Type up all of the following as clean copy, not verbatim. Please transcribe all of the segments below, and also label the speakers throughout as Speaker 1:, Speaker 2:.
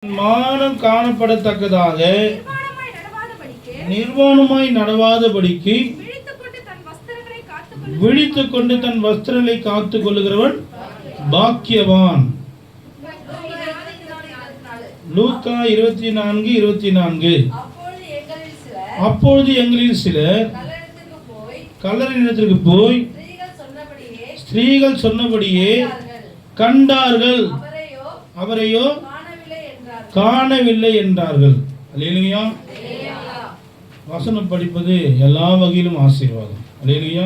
Speaker 1: மானம் காணப்படத்தக்கதாக நிர்வாணமாய் நடவாதபடிக்கு விழித்துக்கொண்டு தன் வஸ்திரங்களை காத்துக் கொள்ளுகிறவன் பாக்கியவான். லூக்கா 24:24. அப்பொழுது எங்களில் சிலர் கல்லறையிடத்திற்கு போய் ஸ்திரீகள் சொன்னபடியே கண்டார்கள், அவரையோ காணவில்லை என்றார்கள். அல்லேலூயா. வசனம் படிப்பது எல்லா வகையிலும் ஆசீர்வாதம். அல்லேலூயா.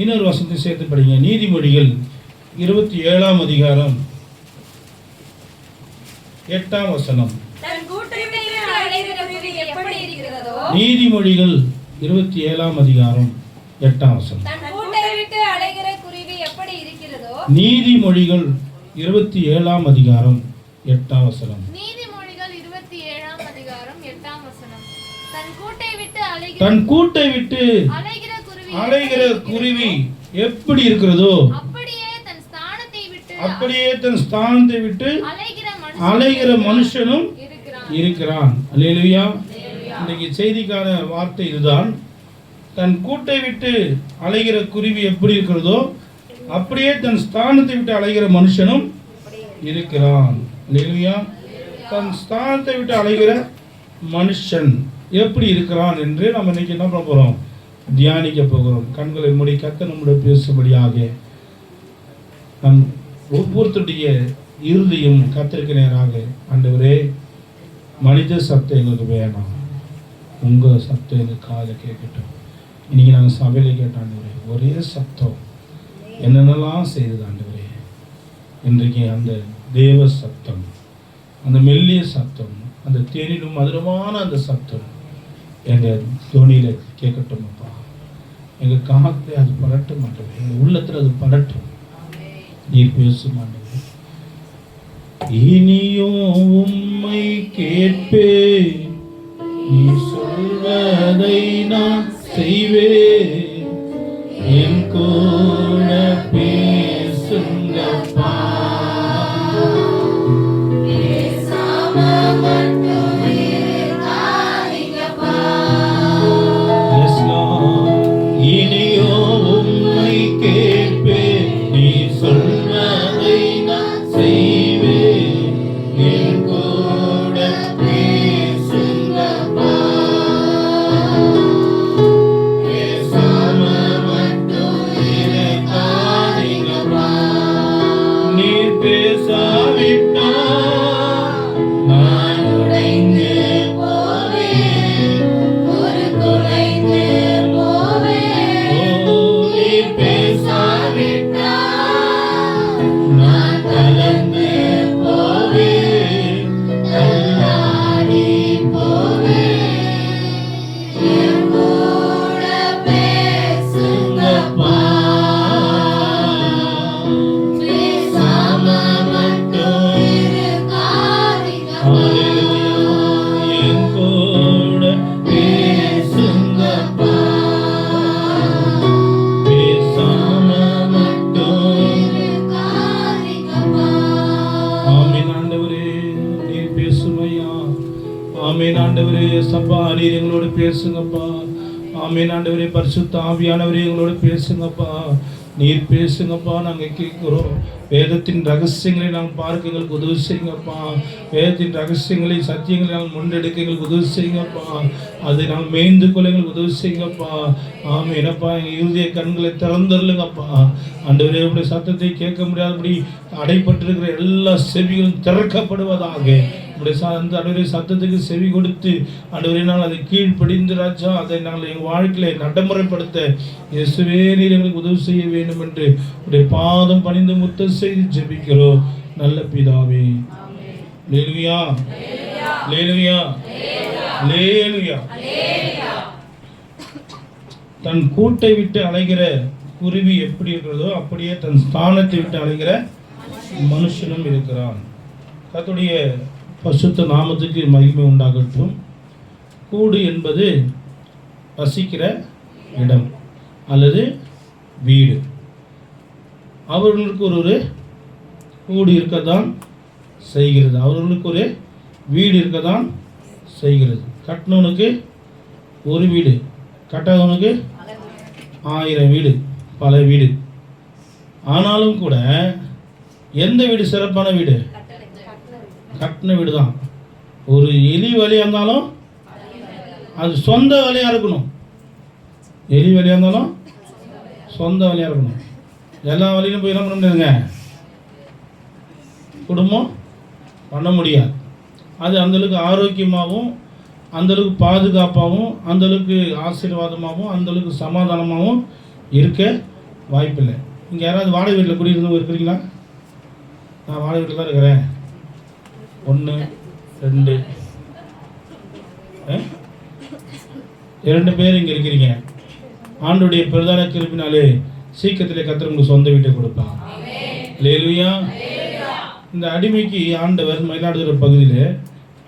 Speaker 1: இன்னொரு வசனத்தை சேர்த்து படிங்க. நீதிமொழிகள் 27ஆம் அதிகாரம் 8ஆம் வசனம். நீதிமொழிகள் 27ஆம் அதிகாரம் 8ஆம் வசனம். நீதிமொழிகள் 27ஆம் அதிகாரம் 8ஆம் வசனம். தன் கூட்டை விட்டு அலைகிற குருவி எப்படி இருக்கிறதோ அப்படியே தன் ஸ்தானத்தை விட்டு அலைகிற மனுஷனும் இருக்கிறான். அல்லேலூயா. இன்னைக்கு செய்திக்கான வார்த்தை இதுதான். தன் கூட்டை விட்டு அலைகிற குருவி எப்படி இருக்கிறதோ அப்படியே தன் ஸ்தானத்தை விட்டு அலைகிற மனுஷனும் இருக்கிறான். அல்லேலூயா. தன் ஸ்தானத்தை விட்டு அலைகிற மனுஷன் எப்படி இருக்கிறான் என்று நம்ம இன்னைக்கு என்ன பண்ண போகிறோம்? தியானிக்க போகிறோம். கண்களை மூடி கர்த்தர் நம்முடைய பேசும்படியாக நம் ஒவ்வொருத்தருடைய இறுதியும் கர்த்தருக்கு நேராக, ஆண்டவரே மனித சத்தம் எங்களுக்கு வேணாம், உங்கள் சத்தம் எங்கள் காதை கேட்கட்டும். இன்னைக்கு நாங்கள் சபையில் கேட்டாண்டவரே ஒரே சத்தம் என்னென்னலாம் செய்தது ஆண்டவரே. இன்றைக்கு அந்த தேவ சத்தம், அந்த மெல்லிய சத்தம், அந்த தேனிலும் மதுரமான அந்த சத்தம் எங்கள் தோணியில் கேட்கட்டும் அப்பா. எங்கள் காலத்தில் அது படட்டும் மாட்டேன், எங்கள் உள்ளத்தில் அது படட்டும். நீர் பேச மாட்டேன். இனியும் உம்மை கேட்பே, நீ சொல்வதை நான் செய்வே, என் கூட பேசுங்கப்பா. ஆமென் ஆண்டவரே. சப்பா நீர் எங்களோடு பேசுங்கப்பா. ஆமென் ஆண்டவரே. பரிசுத்த ஆவியானவரே எங்களோடு பேசுங்கப்பா. நீர் பேசுங்கப்பா. நாங்கள் கேட்குறோம். வேதத்தின் ரகசியங்களை நாங்கள் பார்க்க எங்களுக்கு உதவி செய்யுங்கப்பா. வேதத்தின் ரகசியங்களை சத்தியங்களை நாங்கள் முன்னெடுக்க எங்களுக்கு உதவி செய்யுங்கப்பா. அதை நாங்கள் மேய்ந்து கொள்ள எங்களுக்கு உதவி செய்யுங்கப்பா. ஆமாம் என்னப்பா, எங்கள் இறுதிய கண்களை திறந்துருளுங்கப்பா. ஆண்டவரே உடைய சத்தத்தை கேட்க முடியாதபடி அடைப்பட்டிருக்கிற எல்லா செவிகளும் திறக்கப்படுவதாக. உடைய அந்த ஆண்டவரே சத்தத்துக்கு செவி கொடுத்து ஆண்டவரே நாங்கள் அதை கீழ்ப்படிந்து ராஜா அதை நாங்கள் எங்கள் வாழ்க்கையில நடைமுறைப்படுத்த இயேசுவே நீர் எங்களுக்கு உதவி செய்ய வேண்டும் என்று உடைய பாதம் பணிந்து முத்த செய்து ஜெபிக்கிறோம் நல்ல பிதாவே. அல்லேலூயா, அல்லேலூயா, அல்லேலூயா. தன் கூட்டை விட்டு அலைகிற குருவி எப்படி இருக்கிறதோ அப்படியே தன் ஸ்தானத்தை விட்டு அலைகிற மனுஷனும் இருக்கிறான். கர்த்தருடைய பரிசுத்த நாமத்துக்கு மகிமை உண்டாகட்டும். கூடு என்பது வசிக்கிற இடம் அல்லது வீடு. அவர்களுக்கு ஒரு கூடு இருக்கத்தான் செய்கிறது. அவர்களுக்கு ஒரு வீடு இருக்க தான் செய்கிறது. கட்டினவனுக்கு ஒரு வீடு, கட்டாதவனுக்கு 1000 வீடு, பல வீடு. ஆனாலும் கூட எந்த வீடு சிறப்பான வீடு? கட்டின வீடு தான். ஒரு எலி வலியாக இருந்தாலும் அது சொந்த வேலையாக இருக்கணும். எலி வலியாக இருந்தாலும் சொந்த வேலையாக இருக்கணும். எல்லா வழியிலும் போய் என்ன பண்ண முடியாதுங்க, குடும்பம் பண்ண முடியாது. அது அந்தளவுக்கு ஆரோக்கியமாகவும், அந்தளவுக்கு பாதுகாப்பாகவும், அந்தளவுக்கு ஆசீர்வாதமாகவும், அந்தளவுக்கு சமாதானமாகவும் இருக்க வாய்ப்பில்லை. இங்கே யாராவது வாடகை வீட்டில் குடியிருந்தவங்க இருக்கிறீங்களா? நான் வாடகை வீட்டில் தான் இருக்கிறேன். 1 2 2 பேர் இங்கே இருக்கிறீங்க. ஆண்டுடைய பிரதான கிருபினாலே சீக்கிரத்திலே கர்த்தர் உங்களுக்கு சொந்த வீட்டை கொடுப்பார். அல்லேலூயா. இந்த அடிமைக்கு ஆண்டவர் மயிலாடுதுறை பகுதியில்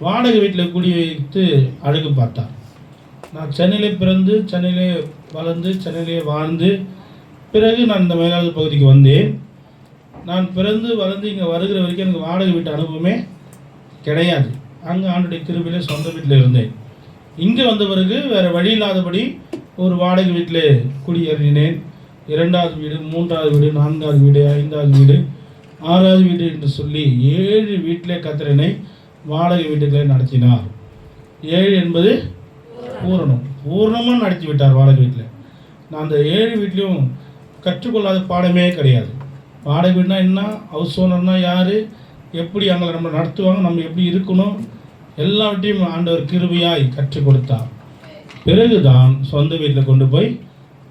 Speaker 1: வாடகை வீட்டில் குடி வைத்து அழகு பார்த்தார். நான் சென்னையிலே பிறந்து, சென்னையிலே வளர்ந்து, சென்னையிலே வாழ்ந்து, பிறகு நான் இந்த மயிலாடுதுறை பகுதிக்கு வந்தேன். நான் பிறந்து வளர்ந்து இங்கே வருகிற வரைக்கும் எனக்கு வாடகை வீட்டு அனுபவமே கிடையாது. அங்கே ஆண்டுடைய கிருபையிலே சொந்த வீட்டில் இருந்தேன். இங்கே வந்த பிறகு வேறு வழி இல்லாதபடி ஒரு வாடகை வீட்டில் குடியேறினேன். 2வது வீடு, 3வது வீடு, 4வது வீடு, 5வது வீடு, 6வது வீடு என்று சொல்லி 7 வீட்டிலே கர்த்தர் வாடகை வீட்டுகளை நடத்தினார். 7 என்பது பூரணமாக நடத்தி விட்டார் வாடகை வீட்டில். நான் அந்த 7 வீட்லேயும் கற்றுக்கொள்ளாத பாடமே கிடையாது. வாடகை வீடுனா என்ன, ஹவுஸ் ஓனர்னா யார், எப்படி அங்கே நம்ம நடத்துவாங்க, நம்ம எப்படி இருக்கணும், எல்லாவற்றையும் ஆண்டவர் கிருபையாய் கற்றுக் கொடுத்தார். பிறகுதான் சொந்த வீட்டில் கொண்டு போய்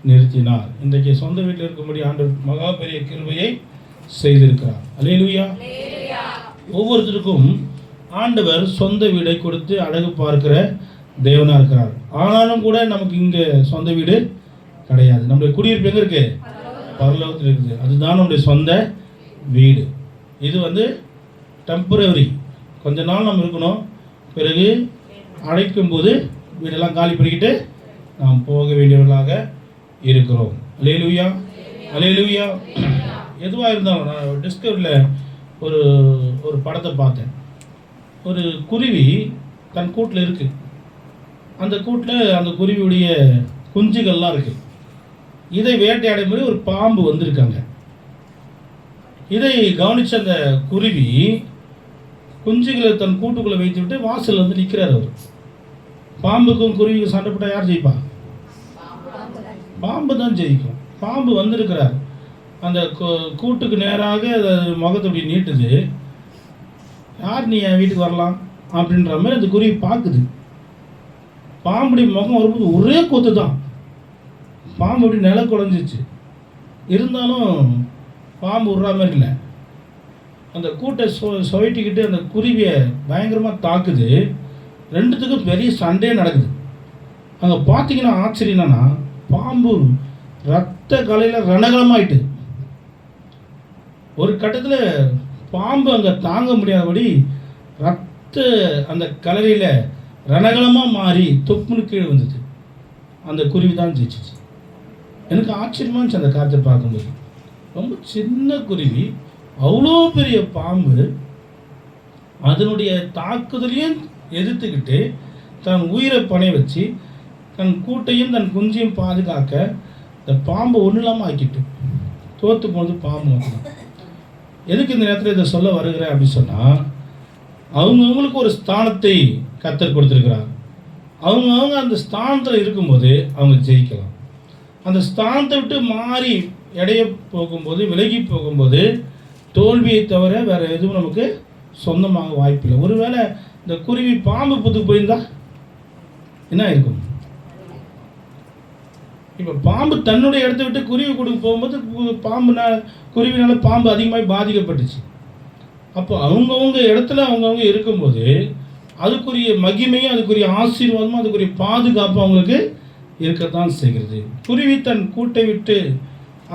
Speaker 1: நிறுத்தினார். இன்றைக்கு சொந்த வீட்டில் இருக்கும்படி ஆண்டவர் மகா பெரிய கிருபையை செய்திருக்கிறார். அல்லேலூயா. ஒவ்வொருத்தருக்கும் ஆண்டவர் சொந்த வீடை கொடுத்து அழகு பார்க்கிற தேவனாக இருக்கிறார். ஆனாலும் கூட நமக்கு இங்கே சொந்த வீடு கிடையாது. நம்முடைய குடியிருப்பு எங்கே இருக்குது? பரலோகத்தில் இருக்குது. அதுதான் நம்முடைய சொந்த வீடு. இது டெம்பரவரி, கொஞ்ச நாள் நம்ம இருக்கணும். பிறகு அழைக்கும்போது வீடெல்லாம் காலி பண்ணிக்கிட்டு நாம் போக வேண்டியவர்களாக இருக்கிறோம். அல்லேலூயா, அல்லேலூயா. எதுவாக இருந்தாலும் நான் டிஸ்கவரியில் ஒரு படத்தை பார்த்தேன். ஒரு குருவி தன் கூட்டில் இருக்குது. அந்த கூட்டில் அந்த குருவியுடைய குஞ்சுகள்லாம் இருக்குது. இதை வேட்டையாடும் போது ஒரு பாம்பு வந்திருக்காங்க. இதை கவனித்த அந்த குருவி குஞ்சுகளை தன் கூட்டுக்குள்ளே வைத்து விட்டு வாசல் நிற்கிறார். அவர் பாம்புக்கும் குருவிக்கும் சண்டை போட்டால் யார் ஜெயிப்பா? பாம்பு தான் ஜெயிக்கும். பாம்பு வந்திருக்கிறார். அந்த கூட்டுக்கு நேராக முகத்தை அப்படி நீட்டுது. யார் நீ என் வீட்டுக்கு வரலாம் அப்படின்ற மாதிரி அந்த குருவி பார்க்குது. பாம்புடைய முகம் வரும்போது ஒரே கொத்து தான். பாம்பு அப்படி நில குழஞ்சிச்சு. இருந்தாலும் பாம்பு விட்ற மாதிரி இல்லை. அந்த கூட்டை சுவைட்டிக்கிட்டு அந்த குருவியை பயங்கரமாக தாக்குது. ரெண்டுத்துக்கும் பெரிய சண்டையே நடக்குது. அங்கே பார்த்தீங்கன்னா ஆச்சரியம் என்னன்னா, பாம்பு ரத்த கலையில் ரணகலமாயிட்டு. ஒரு கட்டத்தில் பாம்பு அங்கே தாங்க முடியாதபடி ரத்த அந்த கலரியில் ரணகலமாக மாறி தொப்புன்னு கீழே வந்தது. அந்த குருவி தான் ஜெயிச்சிச்சு. எனக்கு ஆச்சரியமாக இருந்துச்சு அந்த காற்றை பார்க்கும்போது. ரொம்ப சின்ன குருவி, அவ்வளோ பெரிய பாம்பு அதனுடைய தாக்குதலையும் எதிர்த்துக்கிட்டு தன் உயிரை பணை வச்சு தன் கூட்டையும் தன் குஞ்சையும் பாதுகாக்க இந்த பாம்பு ஒன்றும் இல்லாமல் ஆக்கிட்டு தோற்று போனது பாம்பு மட்டும். எதுக்கு இந்த நேரத்தில் இதை சொல்ல வருகிறேன் அப்படின்னு சொன்னால், அவங்கவுங்களுக்கு ஒரு ஸ்தானத்தை கர்த்தர் கொடுத்துருக்கிறார். அவங்கவுங்க அந்த ஸ்தானத்தில் இருக்கும்போது அவங்க ஜெயிக்கலாம். அந்த ஸ்தானத்தை விட்டு மாறி இடைய போகும்போது, விலகி போகும்போது தோல்வியை தவிர வேறு எதுவும் நமக்கு சொந்தமாக வாய்ப்பில்லை. ஒருவேளை இந்த குருவி பாம்பு புத்துக்கு போயிருந்தா என்ன இருக்கும்? இப்போ பாம்பு தன்னுடைய இடத்த விட்டு குருவி கொடுக்க போகும்போது குருவினால பாம்பு அதிகமாக பாதிக்கப்பட்டுச்சு. அப்போ அவங்கவுங்க இடத்துல அவங்கவுங்க இருக்கும்போது அதுக்குரிய மகிமையும் அதுக்குரிய ஆசீர்வாதமும் அதுக்குரிய பாதுகாப்பு அவங்களுக்கு இருக்கத்தான் செய்கிறது. குருவி தன் கூட்டை விட்டு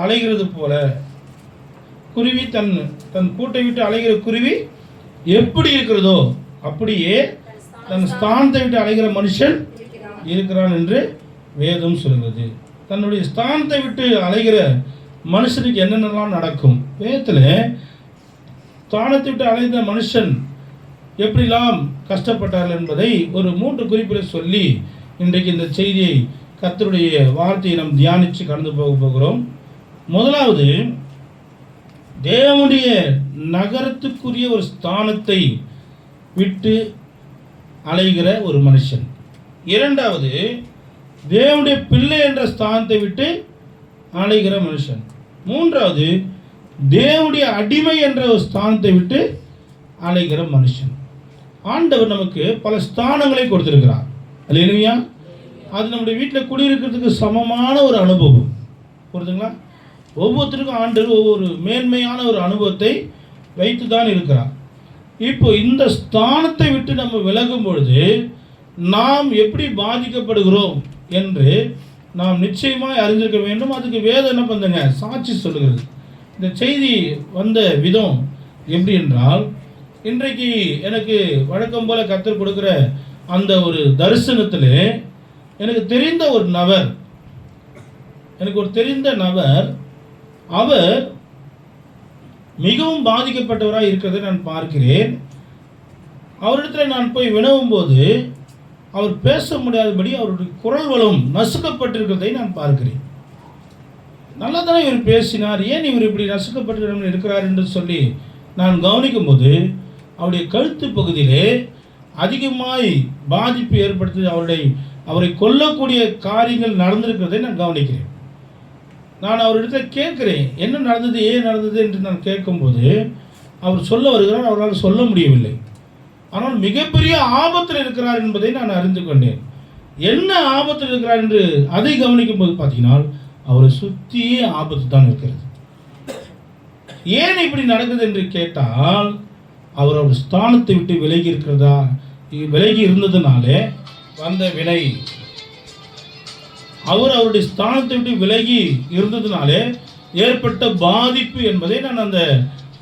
Speaker 1: அலைகிறது போல, குருவி தன் கூட்டை விட்டு அலைகிற குருவி எப்படி இருக்கிறதோ அப்படியே தன் ஸ்தானத்தை விட்டு அலைகிற மனுஷன் இருக்கிறான் என்று வேதம் சொல்கிறது. தன்னுடைய ஸ்தானத்தை விட்டு அலைகிற மனுஷனுக்கு என்னென்னலாம் நடக்கும்? வேதத்தில் ஸ்தானத்தை விட்டு அலைந்த மனுஷன் எப்படிலாம் கஷ்டப்பட்டார்கள் என்பதை ஒரு 3 குறிப்பில் சொல்லி இன்றைக்கு இந்த செய்தியை கர்த்தருடைய வார்த்தையை நாம் தியானித்து கடந்து போகிறோம். முதலாவது, தேவனுடைய நகரத்துக்குரிய ஒரு ஸ்தானத்தை விட்டு அலைகிற ஒரு மனுஷன். இரண்டாவது, தேவனுடைய பிள்ளை என்ற ஸ்தானத்தை விட்டு அலைகிற மனுஷன். மூன்றாவது, தேவனுடைய அடிமை என்ற ஒரு ஸ்தானத்தை விட்டு அலைகிற மனுஷன். ஆண்டவர் நமக்கு பல ஸ்தானங்களை கொடுத்திருக்கிறார். அல்லேலூயா. அது நம்முடைய வீட்டில் குடியிருக்கிறதுக்கு சமமான ஒரு அனுபவம். புரியுதுங்களா? ஒவ்வொருத்தருக்கும் ஆண்டவர் ஒவ்வொரு மேன்மையான ஒரு அனுபவத்தை வைத்து தான் இருக்கிறார். இப்போ இந்த ஸ்தானத்தை விட்டு நம்ம விலகும் பொழுது நாம் எப்படி பாதிக்கப்படுகிறோம் என்று நாம் நிச்சயமாக அறிந்திருக்க வேண்டும். அதுக்கு வேதம் என்ன பண்ணுங்க, சாட்சி சொல்லுகிறது. இந்த செய்தி வந்த விதம் எப்படி என்றால், இன்றைக்கு எனக்கு வழக்கம் போல கர்த்தர் கொடுக்குற அந்த ஒரு தரிசனத்தில் எனக்கு தெரிந்த ஒரு நபர் அவர் மிகவும் பாதிக்கப்பட்டவராக இருக்கிறதை நான் பார்க்கிறேன். அவரிடத்தில் நான் போய் வினவும் போது அவர் பேச முடியாதபடி அவருடைய குரல் வளம் நசுக்கப்பட்டிருக்கிறதை நான் பார்க்கிறேன். நல்லா தானே இவர் பேசினார், ஏன் இவர் இப்படி நசுக்கப்பட்டு இருக்கிறார் என்று சொல்லி நான் கவனிக்கும் போது அவருடைய கழுத்து பகுதியிலே அதிகமாய் பாதிப்பு ஏற்படுத்தி அவரை கொல்லக்கூடிய காரியங்கள் நடந்திருக்கிறதை நான் கவனிக்கிறேன். நான் அவரிடத்தில் கேட்கிறேன், என்ன நடந்தது, ஏன் நடந்தது என்று நான் கேட்கும்போது அவர் சொல்ல வருகிறார், அவரால் சொல்ல முடியவில்லை. ஆனால் மிகப்பெரிய ஆபத்தில் இருக்கிறார் என்பதை நான் அறிந்து கொண்டேன். என்ன ஆபத்தில் இருக்கிறார் என்று அதை கவனிக்கும் போது பார்த்தீங்கன்னா அவரை சுற்றியே ஆபத்து தான் இருக்கிறது. ஏன் இப்படி நடக்குது என்று கேட்டால், அவர் ஸ்தானத்தை விட்டு விலகி இருந்ததுனாலே வந்த வினை. அவருடைய ஸ்தானத்தை விட்டு விலகி இருந்ததுனாலே ஏற்பட்ட பாதிப்பு என்பதை நான் அந்த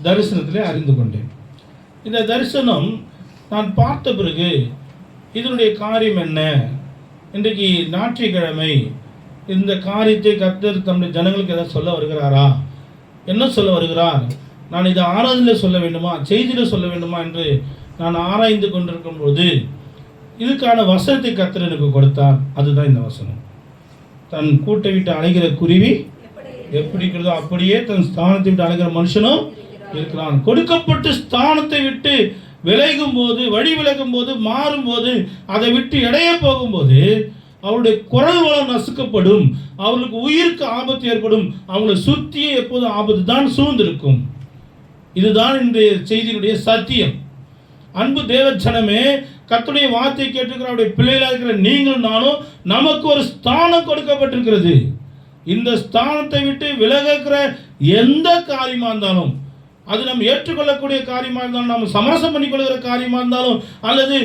Speaker 1: தரிசனத்திலே அறிந்து கொண்டேன். இந்த தரிசனம் நான் பார்த்த பிறகு இதனுடைய காரியம் என்ன, இன்றைக்கு ஞாயிற்றுக்கிழமை இந்த காரியத்தை கர்த்தர் தம்முடைய ஜனங்களுக்கு ஏதாவது சொல்ல வருகிறாரா, என்ன சொல்ல வருகிறார், நான் இதை ஆராதனையில் சொல்ல வேண்டுமா, செய்தியில் சொல்ல வேண்டுமா என்று நான் ஆராய்ந்து கொண்டிருக்கும் போது இதுக்கான வசனத்தை கர்த்தர் எனக்கு கொடுத்தார். அதுதான் இந்த வசனம். தன் கூட்டை விட்டு அலைகிற குருவி எப்படி இருக்கிறதோ அப்படியே தன் ஸ்தானத்தை விட்டு அலைகிற மனுஷனும் இருக்கிறான். கொடுக்கப்பட்ட ஸ்தானத்தை விட்டு விலகும் போது, வழி விலகும் போது, மாறும்போது, அதை விட்டு இடைய போகும்போது அவருடைய குரல் வளம் நசுக்கப்படும், அவர்களுக்கு உயிருக்கு ஆபத்து ஏற்படும், அவங்களை சுற்றியே எப்போதும் ஆபத்து தான் சூழ்ந்திருக்கும். இதுதான் இன்றைய செய்தியினுடைய சத்தியம். அன்பு தேவச்சனமே, கர்த்தருடைய வார்த்தை கேட்டுக்கிற அவருடைய பிள்ளைகளாக இருக்கிற நீங்களும் நானும் நமக்கு ஒரு ஸ்தானம் கொடுக்கப்பட்டிருக்கிறது. இந்த ஸ்தானத்தை விட்டு விலகிற எந்த காரியமாக இருந்தாலும், அது நம்ம ஏற்றுக்கொள்ளக்கூடிய காரியமாக இருந்தாலும், நம்ம சமரசம் பண்ணிக்கொள்கிற காரியமாக இருந்தாலும், அல்லது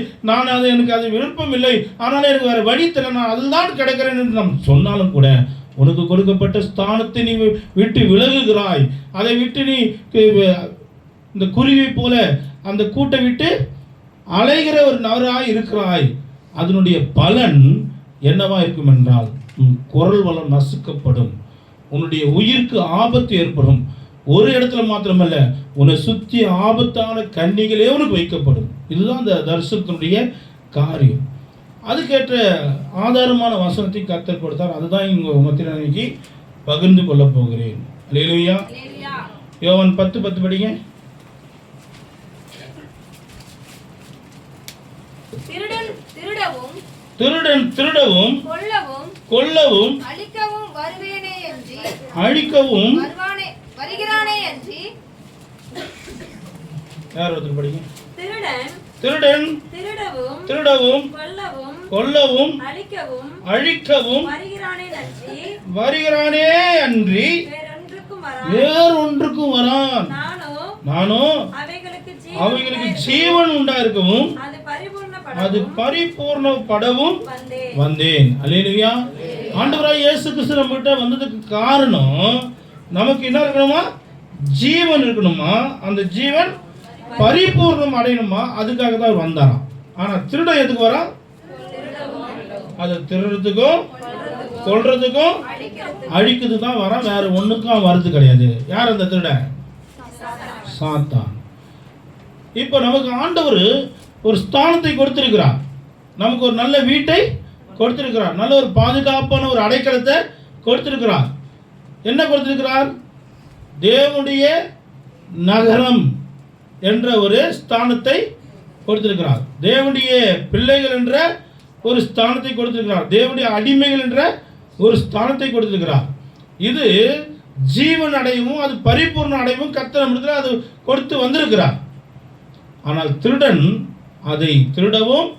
Speaker 1: எனக்கு அது விருப்பம் இல்லை, ஆனால் எனக்கு வேறு வழி தெரியல, நான் அதில் தான் கிடைக்கிறேன் என்று நாம் சொன்னாலும் கூட, உனக்கு கொடுக்கப்பட்ட ஸ்தானத்தை நீ விட்டு விலகுகிறாய். அதை விட்டு நீ இந்த குருவி போல அந்த கூட்டை விட்டு அலைகிற ஒரு நபராய் இருக்கிறாய். அதனுடைய பலன் என்னவா இருக்கும் என்றால், குரல் வளம் நசுக்கப்படும், உன்னுடைய உயிருக்கு ஆபத்து ஏற்படும். ஒரு இடத்துல மாத்திரமல்ல, உன்னை சுற்றி ஆபத்தான கண்ணிகளே உனக்கு வைக்கப்படும். இதுதான் அந்த தரிசனத்தினுடைய காரியம். அதுக்கேற்ற ஆதாரமான வசனத்தை கர்த்தர் கொடுத்தார். அதுதான் இங்கே மத்தியில் இன்னைக்கு பகிர்ந்து கொள்ள போகிறேன். அல்லேலூயா. யோவான் 10:10 படிங்க. திருடன் திருடவும் கொல்லவும் அழிக்கவும் யார் ஒருத்தர் படிங்க. திருடன் திருடவும் கொல்லவும் அழிக்கவும் வருகிறானே அன்றி வேறொன்றுக்கும் வரான். நானும் அவைகளுக்கு ஜீவன் உண்டாயிருக்கவும் அது பரிபூர்ணப்படவும் வந்தேன். அல்லேலூயா. ஆண்டவராய் இயேசு கிறிஸ்து நம்மகிட்ட வந்ததுக்கு காரணம், நமக்கு என்ன இருக்கணுமா, ஜீவன் இருக்கணுமா, அந்த ஜீவன் பரிபூர்ணம் அடையணுமா, அதுக்காக தான் அவர் வந்தாராம். ஆனா திருடன் எதுக்கு வரா, அதை திருடுறதுக்கும் கொல்றதுக்கும் அழிக்கிறது தான் வர, வேற ஒண்ணுக்கும் வருது கிடையாது. யார் அந்த திருடன்? சாத்தான். இப்போ நமக்கு ஆண்டவர் ஒரு ஸ்தானத்தை கொடுத்திருக்கிறார். நமக்கு ஒரு நல்ல வீட்டை கொடுத்திருக்கிறார். நல்ல ஒரு பாதுகாப்பான ஒரு அடைக்கலத்தை கொடுத்திருக்கிறார். என்ன கொடுத்திருக்கிறார்? தேவனுடைய நகரம் என்ற ஒரு ஸ்தானத்தை கொடுத்திருக்கிறார். தேவனுடைய பிள்ளைகள் என்ற ஒரு ஸ்தானத்தை கொடுத்திருக்கிறார். தேவனுடைய அடிமைகள் என்ற ஒரு ஸ்தானத்தை கொடுத்திருக்கிறார். இது ஜீவன் அடையவும் அது பரிபூர்ண அடையவும் கர்த்தர் நம்மிடத்தில் அது கொடுத்து வந்திருக்கிறார். ஆனால் திருடன் அதை திருடவும்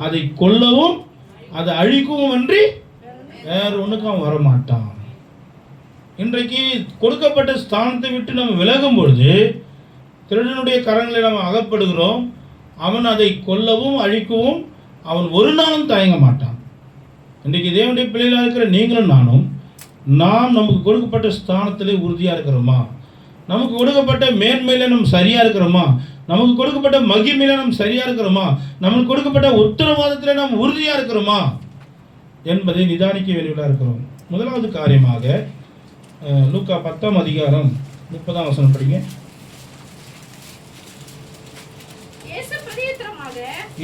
Speaker 1: அதை கொல்லவும் அதை அழிக்கவும் அன்றி வேறு ஒன்றுக்கும் அவன் வரமாட்டான். இன்றைக்கு கொடுக்கப்பட்ட ஸ்தானத்தை விட்டு நம்ம விலகும் பொழுது திருடனுடைய கரங்களை நம்ம அகப்படுகிறோம். அவன் அதை கொல்லவும் அழிக்கவும் அவன் ஒரு நாளும் தயங்க மாட்டான். இன்றைக்கு தேவனுடைய பிள்ளைகளாக இருக்கிற நீங்களும் நானும் நாம் நமக்கு கொடுக்கப்பட்ட ஸ்தானத்திலே உறுதியாக இருக்கிறோமா? நமக்கு கொடுக்கப்பட்ட மேன்மையில் நம்ம சரியாக இருக்கிறோமா? நமக்கு கொடுக்கப்பட்ட மகிமையில நாம் சரியாக இருக்கிறோமா? நமக்கு கொடுக்கப்பட்ட உத்தரவாதத்தில் நாம் உறுதியாக இருக்கிறோமா என்பதை நிதானிக்க வேண்டியதாக இருக்கிறோம். முதலாவது காரியமாக லூக்கா 10ஆம் அதிகாரம் 30ஆம் வசனம் படிங்க.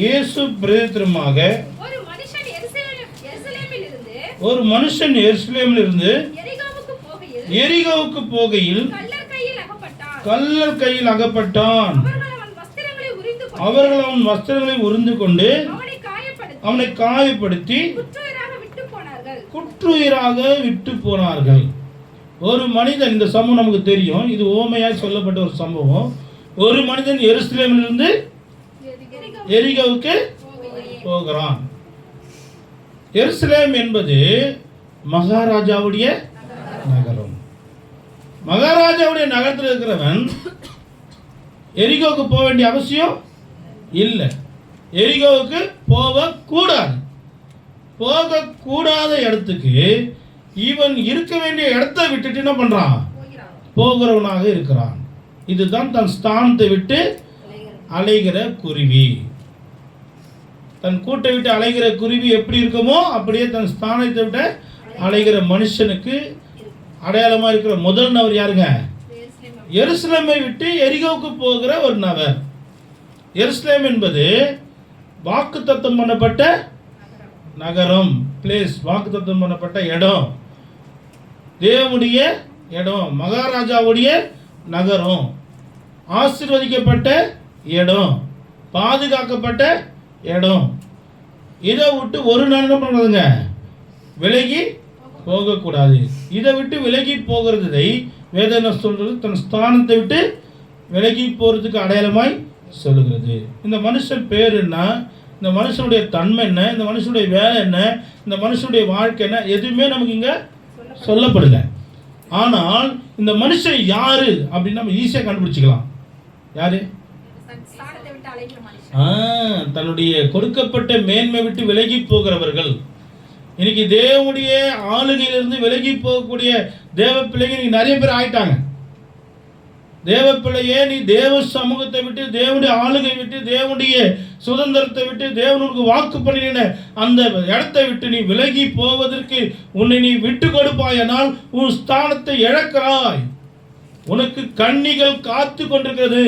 Speaker 1: இயேசு பிரதித்திரமாக ஒரு மனுஷன் எருசலேமிலிருந்து எரிகோவுக்கு போகையில் கள்ளர் கையில் அகப்பட்டான். அவர்கள் அவன் வஸ்திரங்களை உரிந்து கொண்டு அவனை காயப்படுத்தி குற்றுயிராக விட்டு போனார்கள். ஒரு மனிதன், இந்த சம்பவம் நமக்கு தெரியும், இது ஓமையாய் சொல்லப்பட்ட ஒரு சம்பவம். ஒரு மனிதன் எருசலேமிலிருந்து எரிகோவுக்கு போகிறான். எருசலேம் என்பது மகாராஜாவுடைய நகரம். மகாராஜாவுடைய நகரத்தில் இருக்கிறவன் எரிகோவுக்கு போக வேண்டிய அவசியம் இல்லை. எரிகோவுக்கு போகக்கூடாது. போகக்கூடாத இடத்துக்கு இவன் இருக்க வேண்டிய இடத்தை விட்டுட்டு என்ன பண்றான்? போகிறவனாக இருக்கிறான். இதுதான் தன் ஸ்தானத்தை விட்டு அலைகிற குருவி. தன் கூட்டை விட்டு அலைகிற குருவி எப்படி இருக்குமோ அப்படியே தன் ஸ்தானத்தை விட்டு அலைகிற மனுஷனுக்கு அடையாளமாக இருக்கிற முதல் நபர் யாருங்க? எருசலேமை விட்டு எரிகோவுக்கு போகிற ஒரு நபர். எருசலேம் என்பது வாக்குத்தத்தம் பண்ணப்பட்ட நகரம், பிளேஸ், வாக்குத்தத்தம் பண்ணப்பட்ட இடம், தேவனுடைய இடம், மகாராஜாவுடைய நகரம், ஆசீர்வதிக்கப்பட்ட இடம், பாதுகாக்கப்பட்ட இடம். இதை விட்டு ஒரு நாள் என்ன பண்ணுறதுங்க? விலகி போகக்கூடாது. இதை விட்டு விலகி போகிறதை வேதனை சொல்றது தன் ஸ்தானத்தை விட்டு விலகி போகிறதுக்கு அடையாளமாய் சொல்லுகிறது. இந்த மனுஷன் பேர் என்ன, இந்த மனுஷனுடைய தன்மை என்ன, இந்த மனுஷனுடைய வேலை என்ன, இந்த மனுஷனுடைய வாழ்க்கை என்ன, எதுவுமே நமக்கு இங்கே சொல்லப்படல. ஆனால் இந்த மனுஷன் யாரு அப்படின்னு நம்ம ஈஸியாக கண்டுபிடிச்சிக்கலாம். யாரு? தன்னுடைய கொடுக்கப்பட்ட மேன்மை விட்டு விலகி போகிறவர்கள். இன்னைக்கு தேவனுடைய ஆளுகையிலிருந்து விலகி போகக்கூடிய தேவ பிள்ளைங்க இன்னைக்கு நிறைய பேர் ஆயிட்டாங்க. தேவ பிள்ளையே, நீ தேவ சமூகத்தை விட்டு, தேவனுடைய ஆளுகை விட்டு, தேவனுடைய சுதந்திரத்தை விட்டு, தேவனுக்கு வாக்கு பண்ணின அந்த இடத்தை விட்டு நீ விலகி போவதற்கு உன்னை நீ விட்டு கொடுப்பாயானால் உன் ஸ்தானத்தை இழக்கிறாய். உனக்கு கண்ணிகள் காத்து கொண்டிருக்கிறது.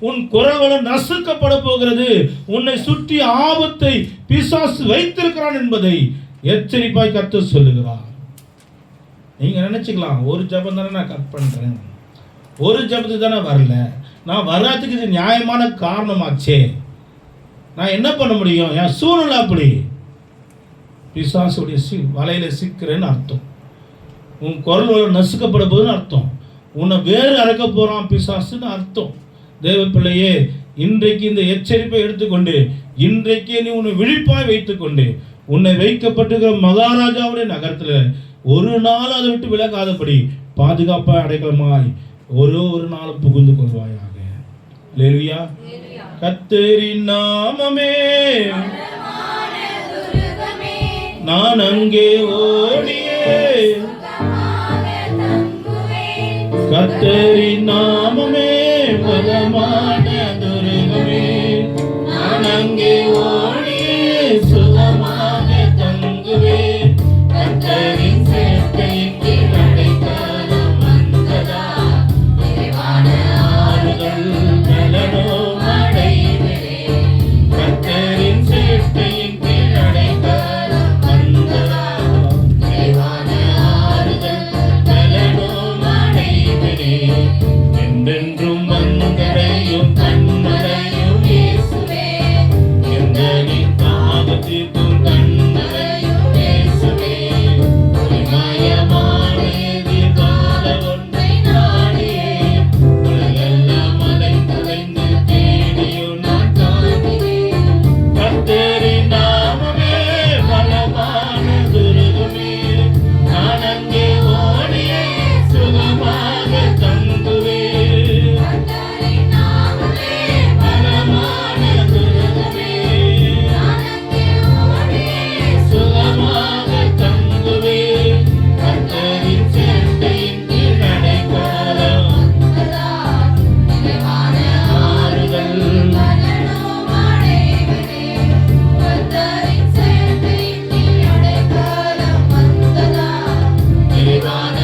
Speaker 1: உன் குரல்களும் நசுக்கப்பட போகிறது. உன்னை சுற்றி ஆபத்தை பிசாசு வைத்திருக்கிறான் என்பதை எச்சரிப்பாய் கர்த்தர் சொல்லுகிறார். நீங்க நினைச்சுக்கலாம், ஒரு ஜபம் தானே நான் கட் பண்றேன், ஒரு ஜபத்துக்கு தானே வரல, நான் வர்றதுக்கு இது நியாயமான காரணமாச்சே, நான் என்ன பண்ண முடியும், என் சூழ்நிலை அப்படி. பிசாசுடைய வலையில சிக்கிறேன்னு அர்த்தம். உன் குரல் நசுக்கப்பட போதுன்னு அர்த்தம். உன்னை வேறு அறக்க போறான் பிசாசுன்னு அர்த்தம். தேவ பிள்ளையே, இன்றைக்கு இந்த எச்சரிப்பை எடுத்துக்கொண்டு, இன்றைக்கே நீ உன்னை விழிப்பாய் வைத்துக்கொண்டு, உன்னை வைக்கப்பட்டிருக்கிற மகாராஜாவுடைய நகரத்தில் ஒரு நாள் அதை விட்டு விலகாதபடி பாதுகாப்பாய் அடைக்கலமாய் ஒரு நாள் புகுந்து கொள்வாயாக. அல்லேலூயா. கர்த்தரின் நாமமே நான் அங்கே ஓடியே, கர்த்தரின் நாமமே பலமான துருகமே, நான் அங்கே ஓடியே சுகமாக தங்குவேன். கர்த்தரின் சேட்டையின் கீழ் அடைக்கலம் வந்ததா, நிறைவான ஆறுதல் நலனோ அடைகிறேன். தீர்க்கும் கண்ணரையும் இயேசுவே ஒளிமயமான எதிர்கால ஒன்றை நாடியே உலகெல்லாம் அலைந்து தேடியும் நான் காண்கிறேன். கர்த்தரின் நாமமே பலமான துருகமே, நான் அங்கே ஓடியே சுகமாக தங்குவேன். கர்த்தரின் நாமமே பலமான துருகமே, நான் அங்கே ஓடியே சுகமாக தங்குவேன். கர்த்தரின் சேட்டையின் கீழ் அடைக்கலம் நிறைவான ஆறுதல் நிறைவான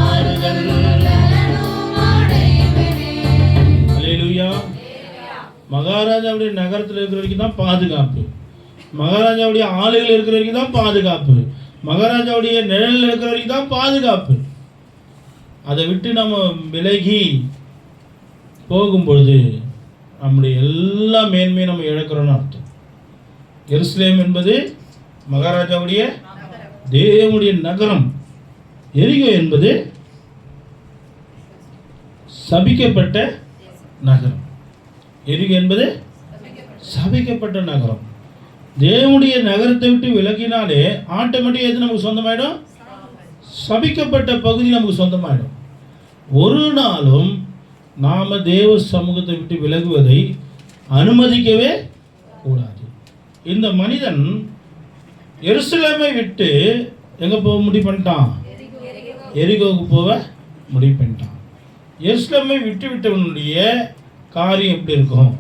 Speaker 1: ஆறுதல். அல்லேலூயா. மகாராஜாவுடைய நகரத்தில் இருக்கிற வரைக்கும் தான் பாதுகாப்பு, மகாராஜாவுடைய ஆளுகள் இருக்கிற வரைக்கும் தான் பாதுகாப்பு, மகாராஜாவுடைய நிழலில் இருக்கிற வரைக்கும் தான் பாதுகாப்பு. அதை விட்டு நம்ம விலகி போகும்பொழுது நம்முடைய எல்லா மேன்மையும் நம்ம இழக்கிறோன்னு அர்த்தம். எருசலேம் என்பது மகாராஜாவுடைய தேவனுடைய நகரம். எரிகோ என்பது சபிக்கப்பட்ட நகரம். எரிகோ என்பது சபிக்கப்பட்ட நகரம். தேவனுடைய நகரத்தை விட்டு விலகினாலே ஆட்டோமேட்டிக்காக எது நமக்கு சொந்தமாயிடும்? சபிக்கப்பட்ட பகுதி நமக்கு சொந்தமாயிடும். ஒரு நாளும் நாம் தேவ சமூகத்தை விட்டு விலகுவதை அனுமதிக்கவே கூடாது. இந்த மனிதன் எருசலேமை விட்டு எங்கே போக முடிவு பண்ணிட்டான்? எரிகோவுக்கு போக முடிவு பண்ணிட்டான். எருசலேமை விட்டு விட்டவனுடைய காரியம் எப்படி இருக்கும்?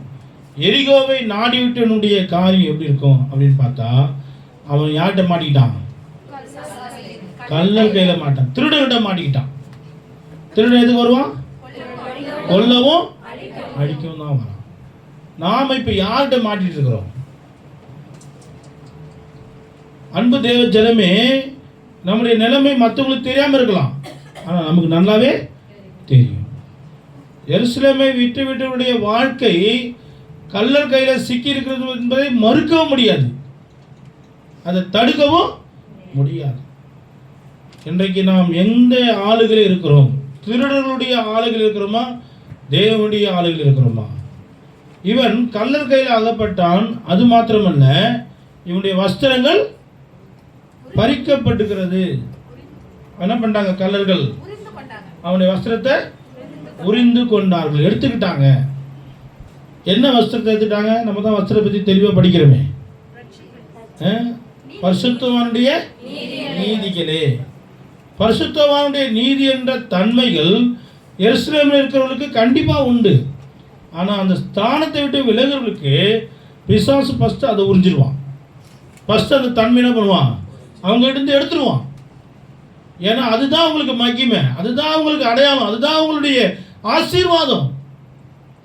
Speaker 1: எரிகோவை நாடி விட்டவனுடைய காரியம் எப்படி இருக்கும் அப்படின்னு பார்த்தா, அவன் யார்கிட்ட மாட்டிக்கிட்டான்? கள்ளர் கையில் மாட்டான், திருடன்கிட்ட மாட்டிக்கிட்டான். திருடன் எதுக்கு வருவான்? கொல்லவும் அழிக்கவும் தான் வரான். நாம் இப்போ யார்கிட்ட மாட்டிட்டு இருக்கிறோம்? அன்பு தேவ ஜனமே, நம்முடைய நிலைமை மற்றவங்களுக்கு தெரியாமல் இருக்கலாம், ஆனால் நமக்கு நல்லாவே தெரியும். எருசலேமை விட்டு விட்டவருடைய வாழ்க்கை கள்ளர் கையில் சிக்கி இருக்கிறது என்பதை மறுக்கவும் முடியாது, அதை தடுக்கவும் முடியாது. இன்றைக்கு நாம் எந்த ஆளுகளில் இருக்கிறோம்? திருடர்களுடைய ஆளுகள் இருக்கிறோமா? தேவனுடைய ஆளுகள் இருக்கிறோமா? இவன் கள்ளர் கையில் அகப்பட்டான். அது மாத்திரமல்ல, இவனுடைய வஸ்திரங்கள் பறிக்கப்பட்டுகிறது. என்ன பண்ணாங்க கள்ளர்கள்? அவனுடைய வஸ்திரத்தை உரிந்து கொண்டார்கள், எடுத்துக்கிட்டாங்க. என்ன வஸ்திரத்தை எடுத்துட்டாங்க? நம்ம தான் வஸ்திரத்தை பற்றி தெளிவாக படிக்கிறோமே. பரிசுத்தவானுடைய நீதிகளே. பரிசுத்தவானுடைய நீதி என்ற தன்மைகள் எருசலேமில் இருக்கிறவர்களுக்கு கண்டிப்பாக உண்டு. ஆனால் அந்த ஸ்தானத்தை விட்டு விலகிறவர்களுக்கு பிசாசு ஃபஸ்ட்டு அதை உறிஞ்சிடுவான். ஃபஸ்ட்டு அந்த தன்மை என்ன பண்ணுவான்? அவங்க இருந்து எடுத்துருவான். ஏன்னா அதுதான் அவங்களுக்கு மகிமை, அதுதான் அவங்களுக்கு அடையாளம், அதுதான் அவங்களுடைய ஆசீர்வாதம்.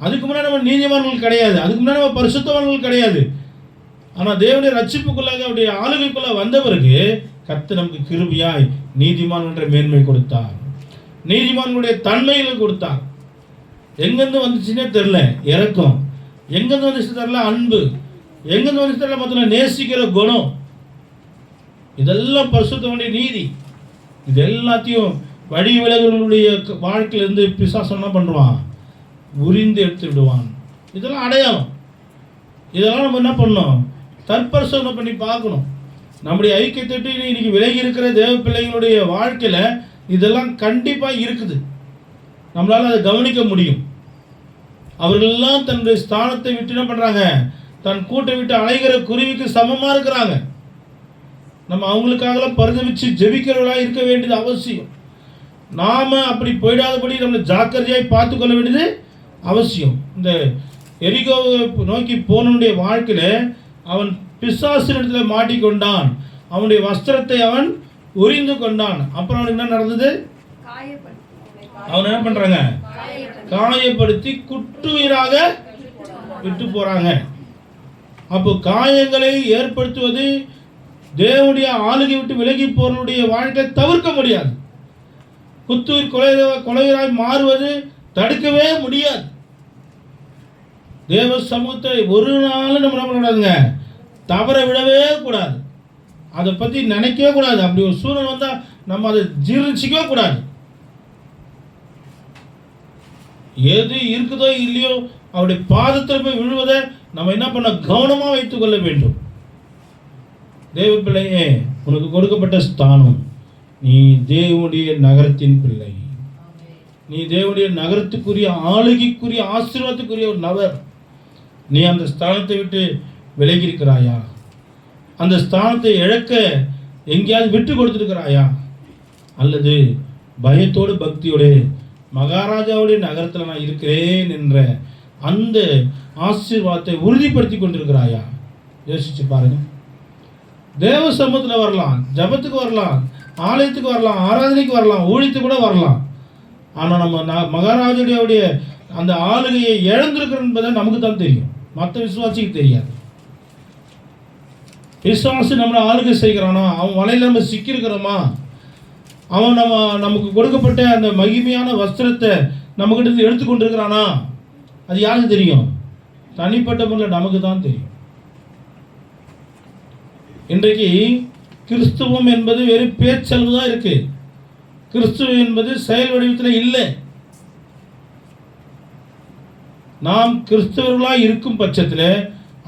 Speaker 1: அதுக்கு முன்னாடி நம்ம நீதிமான்கள் கிடையாது, அதுக்கு முன்னாடி நம்ம பரிசுத்தவான்கள் கிடையாது. ஆனால் தேவனுடைய ரட்சிப்புக்குள்ளாக அவருடைய ஆளுகைக்குள்ளே வந்த பிறகு கர்த்தர் நமக்கு கிருபையாய் நீதிமான் என்ற மேன்மை கொடுத்தார், நீதிமான்களுடைய தன்மைகளை கொடுத்தார். எங்கேருந்து வந்துச்சுன்னே தெரில இரக்கம், எங்கேருந்து வந்துச்சு தெரில அன்பு, எங்கேருந்து வந்துச்சு தெரில மற்ற நேசிக்கிற குணம். இதெல்லாம் பரிசுத்தவனுடைய நீதி. இது எல்லாத்தையும் வழி விலகுகளுடைய வாழ்க்கையிலேருந்து பிசாசம் என்ன பண்ணுவான்? உரிந்து எடுத்து விடுவான். இதெல்லாம் அடையாளம். இதெல்லாம் நம்ம என்ன பண்ணணும்? தற்பரிசோதனை பண்ணி பார்க்கணும். நம்முடைய ஐக்கியத்திட்டு இன்னைக்கு விலகி இருக்கிற தேவ பிள்ளைகளுடைய வாழ்க்கையில் இதெல்லாம் கண்டிப்பாக இருக்குது. நம்மளால் அதை கவனிக்க முடியும். அவர்களெல்லாம் தன்னுடைய ஸ்தானத்தை விட்டு என்ன பண்ணுறாங்க? தன் கூட்டை விட்டு அலைகிற குருவிக்கு சமமாக இருக்கிறாங்க. நம்ம அவங்களுக்காகலாம் பரிதவிச்சு ஜெபிக்கிறவர்களாக இருக்க வேண்டியது அவசியம். நாம் அப்படி போயிடாதபடி நம்மளை ஜாக்கிரதையாய் பார்த்து கொள்ள வேண்டியது அவசியம். இந்த எரிகோவை நோக்கி போனவனுடைய வாழ்க்கையில் அவன் பிசாசினிடத்தில் மாட்டிக்கொண்டான். அவனுடைய வஸ்திரத்தை அவன் உரிந்து கொண்டான். அப்புறம் அவனுக்கு என்ன நடந்தது? அவன் என்ன பண்ணுறாங்க? காயப்படுத்தி குற்றுயிராக விட்டு போகிறாங்க. அப்போ காயங்களை ஏற்படுத்துவது தேவனுடைய ஆளுகை விட்டு விலகி போறவனுடைய வாழ்க்கையை தவிர்க்க முடியாது. குத்துயிர் கொலைவராய் மாறுவது தடுக்கவே முடியாது. தேவ சமூகத்தை ஒரு நாள் நம்ம என்ன பண்ணக்கூடாதுங்க? தவற விடவே கூடாது. அதை பற்றி நினைக்கவே கூடாது. அப்படி ஒரு சூழ்நிலை வந்தால் நம்ம அதை ஜீர்ணிச்சிக்கவே கூடாது. எது இருக்குதோ இல்லையோ அவருடைய பாதத்தில் போய் விழுவதை நம்ம என்ன பண்ண கவனமாக வைத்துக் கொள்ள வேண்டும். தேவ பிள்ளையே, உனக்கு கொடுக்கப்பட்ட ஸ்தானம், நீ தேவனுடைய நகரத்தின் பிள்ளை, நீ தேவனுடைய நகரத்துக்குரிய ஆளுகைக்குரிய ஆசீர்வாதத்துக்குரிய ஒரு நபர். நீ அந்த ஸ்தானத்தை விட்டு விலகி இருக்கிறாயா? அந்த ஸ்தானத்தை இழக்க எங்கேயாவது விட்டு கொடுத்துருக்கிறாயா? அல்லது பயத்தோடு பக்தியோடு மகாராஜாவுடைய நகரத்தில் நான் இருக்கிறேன் என்ற அந்த ஆசீர்வாதத்தை உறுதிப்படுத்தி கொண்டிருக்கிறாயா? யோசிச்சு பாருங்க. தேவ சமூகத்தில் வரலாம், ஜபத்துக்கு வரலாம், ஆலயத்துக்கு வரலாம், ஆராதனைக்கு வரலாம், ஊழியத்துக்கு கூட வரலாம். ஆனால் நம்ம மகாராஜுடைய அந்த ஆளுகையை இழந்திருக்கிறோம் என்பதை நமக்கு தான் தெரியும், மற்ற விசுவாசிக்கு தெரியாது. விசுவாசி நம்மளை ஆளுகை செய்கிறானா? அவன் வலையில் நம்ம சிக்கியிருக்கிறோமா? அவன் நமக்கு கொடுக்கப்பட்ட அந்த மகிமையான வஸ்திரத்தை நம்மகிட்ட இருந்து எடுத்துக்கொண்டிருக்கிறானா? அது யாருக்கு தெரியும்? தனிப்பட்ட முறையில் நமக்கு தான் தெரியும். இன்றைக்கு கிறிஸ்துவம் என்பது வெறும் பேச்சளவு தான் இருக்கு. கிறிஸ்துவம் என்பது செயல் வடிவத்தில் இல்லை. நாம் கிறிஸ்தவர்களாக இருக்கும் பட்சத்தில்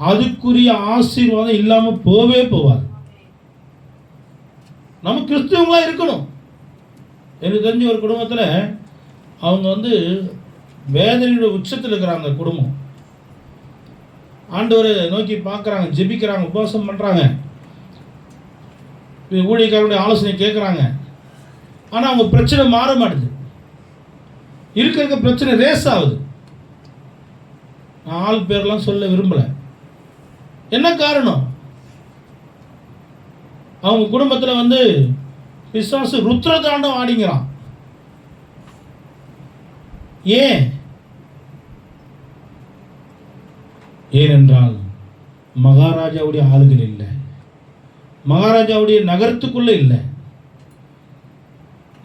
Speaker 1: அதுக்குரிய ஆசீர்வாதம் இல்லாமல் போவே போவாது. நம்ம கிறிஸ்தவங்களா இருக்கணும். எனக்கு தெரிஞ்ச ஒரு குடும்பத்தில் அவங்க வேதனையோட உச்சத்தில் இருக்கிறாங்க. குடும்பம் ஆண்டவரை நோக்கி பார்க்குறாங்க, ஜெபிக்கிறாங்க, உபவாசம் பண்ணுறாங்க, ஊழியக்காரருடைய ஆலோசனை கேட்குறாங்க. ஆனால் அவங்க பிரச்சனை மாற மாட்டுது. இருக்க பிரச்சனை ரேஸ் ஆகுது. நான் ஆள் பேர்லாம் சொல்ல விரும்பலை. என்ன காரணம்? அவங்க குடும்பத்தில் பிசாசு ருத்ரதாண்டம் ஆடிங்கிறான். ஏனென்றால் மகாராஜாவுடைய ஆளுகள் இல்லை, மகாராஜாவுடைய நகரத்துக்குள்ள இல்லை.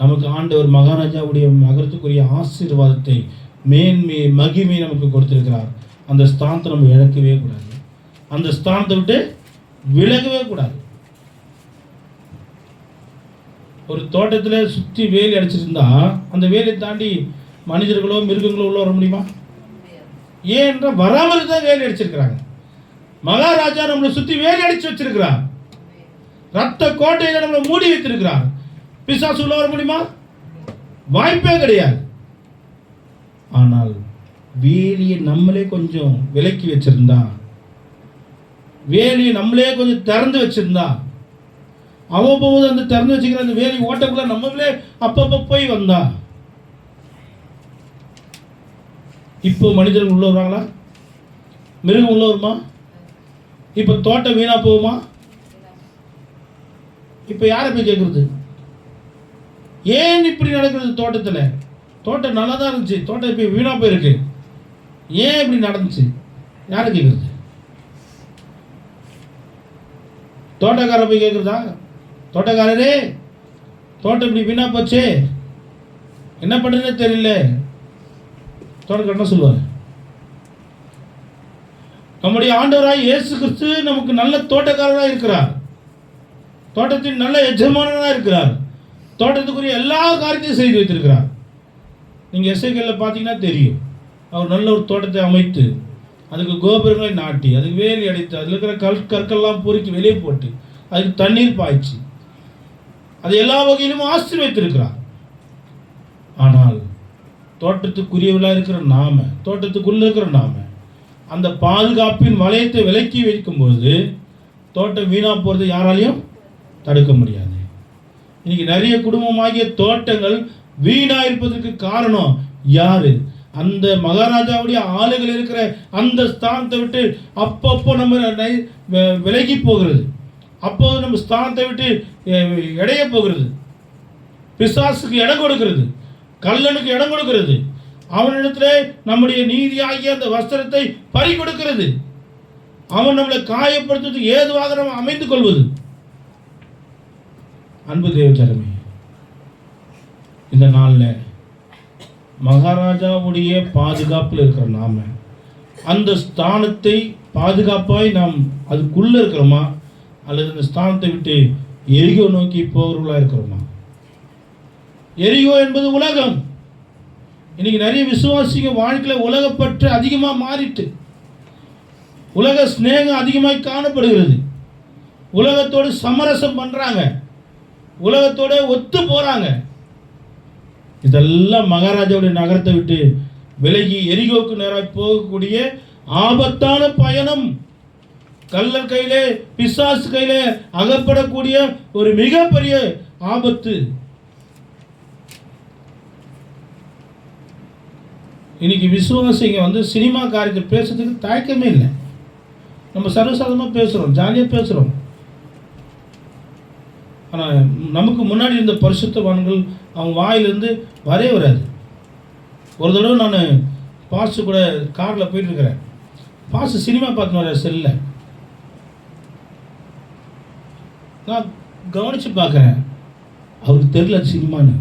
Speaker 1: நமக்கு ஆண்டவர் மகாராஜாவுடைய நகரத்துக்குரிய ஆசீர்வாதத்தை, மேன்மையை, மகிமையை நமக்கு கொடுத்திருக்கிறார். அந்த ஸ்தானத்தை நம்ம இழக்கவே கூடாது. அந்த ஸ்தானத்தை விட்டு விலகவே கூடாது. ஒரு தோட்டத்தில் சுற்றி வேலி அடிச்சிருந்தா அந்த வேலியை தாண்டி மனிதர்களோ மிருகங்களோ உள்ள வர முடியுமா? ஏன்ற வராமல் தான் வேலி அடிச்சிருக்கிறாங்க. மகாராஜா நம்மளை சுற்றி வேலி அடிச்சு வச்சிருக்கிறார். ரத்த கோட்டையில நம்மளை மூடி வைத்திருக்கிறார். பிசாசு உள்ள வர முடியுமா? வாய்ப்பே கிடையாது. ஆனால் வேலியை நம்மளே கொஞ்சம் விலக்கி வச்சிருந்தா, வேலியை நம்மளே கொஞ்சம் திறந்து வச்சிருந்தா, அவ்வப்போது அந்த திறந்து வச்சுக்கிற அந்த வேலி ஓட்டக்குள்ள நம்மளே அப்பப்போ போய் வந்தா, இப்போ மனிதர்கள் உள்ள வருவாங்களா? மிருகம் உள்ள வருமா? இப்போ தோட்டம் வீணா போகுமா? இப்போ யாரை போய் கேட்குறது? ஏன் இப்படி நடக்கிறது? தோட்டம் நல்லா தான் இருந்துச்சு, தோட்டம் இப்போ வீணா போயிருக்கு, ஏன் இப்படி நடந்துச்சு? யாரை கேட்குறது? தோட்டக்காரரை போய் கேட்குறதா? தோட்டக்காரரே, தோட்டம் இப்படி வீணா போச்சே, என்ன பண்ணுறதுன்னு தெரியல. தோட்டக்காரர் என்ன சொல்லுவார்? நம்முடைய ஆண்டவராய் இயேசு கிறிஸ்து நமக்கு நல்ல தோட்டக்காரராக இருக்கிறார், தோட்டத்தின் நல்ல எஜமானராக இருக்கிறார், தோட்டத்துக்குரிய எல்லா காரியத்தையும் செய்து வைத்திருக்கிறார். நீங்கள் எஸ்ஐகளில் பார்த்தீங்கன்னா தெரியும், அவர் நல்ல ஒரு தோட்டத்தை அமைத்து அதுக்கு கோபுரங்களை நாட்டி அதுக்கு வேலி அடித்து அதில் இருக்கிற கற்கள்லாம் பொறுக்கி வெளியே போட்டு அதுக்கு தண்ணீர் பாய்ச்சி அது எல்லா வகையிலும் ஆசீர்வதித்திருக்கிறார். ஆனால் தோட்டத்துக்குரியவர்களாக இருக்கிற நாம, தோட்டத்துக்குள்ளே இருக்கிற நாம அந்த பாதுகாப்பின் வளையத்தை விலக்கி வைக்கும்போது தோட்டம் வீணாக போகிறது யாராலையும் தடுக்க முடியாது. இன்னைக்கு நிறைய குடும்பமாகிய தோட்டங்கள் வீணாக இருப்பதற்கு காரணம் யாரு? அந்த மகாராஜாவுடைய ஆளுகள் இருக்கிற அந்த ஸ்தானத்தை விட்டு அப்பப்போ நம்ம விலகி போகிறது, அப்போது நம்ம ஸ்தானத்தை விட்டு இடைய போகிறது, பிசாசுக்கு இடம் கொடுக்கிறது, கள்ளனுக்கு இடம் கொடுக்கிறது, அவனிடத்தில் நம்முடைய நீதியாகிய அந்த வஸ்திரத்தை பறி கொடுக்கிறது, அவன் நம்மளை காயப்படுத்துவதற்கு ஏதுவாக நம்ம அமைந்து கொள்வது. அன்பு தேவச்சரமே, இந்த நாளில் மகாராஜாவுடைய பாதுகாப்பில் இருக்கிற நாம அந்த ஸ்தானத்தை பாதுகாப்பாய் நாம் அதுக்குள்ளே இருக்கிறோமா, அல்லது இந்த ஸ்தானத்தை விட்டு எரிகோ நோக்கி போகிறவர்களாக இருக்கிறோமா? எரிகோ என்பது உலகம். இன்னைக்கு நிறைய விசுவாசிங்க வாழ்க்கையில் உலகப்பற்று அதிகமாக மாறிட்டு, உலக ஸ்நேகம் அதிகமாக காணப்படுகிறது. உலகத்தோடு சமரசம் பண்ணுறாங்க, உலகத்தோட ஒத்து போகிறாங்க. இதெல்லாம் மகாராஜாவுடைய நகரத்தை விட்டு விலகி எரிகோக்கு நேராக போகக்கூடிய ஆபத்தான பயணம். கள்ளர் கையிலே, பிசாசு கையிலே அகப்படக்கூடிய ஒரு மிகப்பெரிய ஆபத்து. இன்னைக்கு விசுவாசிங்க சினிமா காரியத்தை பேசுறதுக்கு தயக்கமே இல்லை. நம்ம சர்வசாதாரணமாக பேசுகிறோம், ஜாலியாக பேசுகிறோம். ஆனால் நமக்கு முன்னாடி இருந்த பரிசுத்தவான்கள் அவங்க வாயிலிருந்து வரவே வராது. ஒரு தடவை நான் பாஸ்ட் கூட காரில் போயிட்டுருக்கிறேன். பாஸ்ட் சினிமா பார்த்துன்னு வர செல்லில் நான் கவனித்து பார்க்குறேன். அவருக்கு தெரியல அது சினிமான்னு.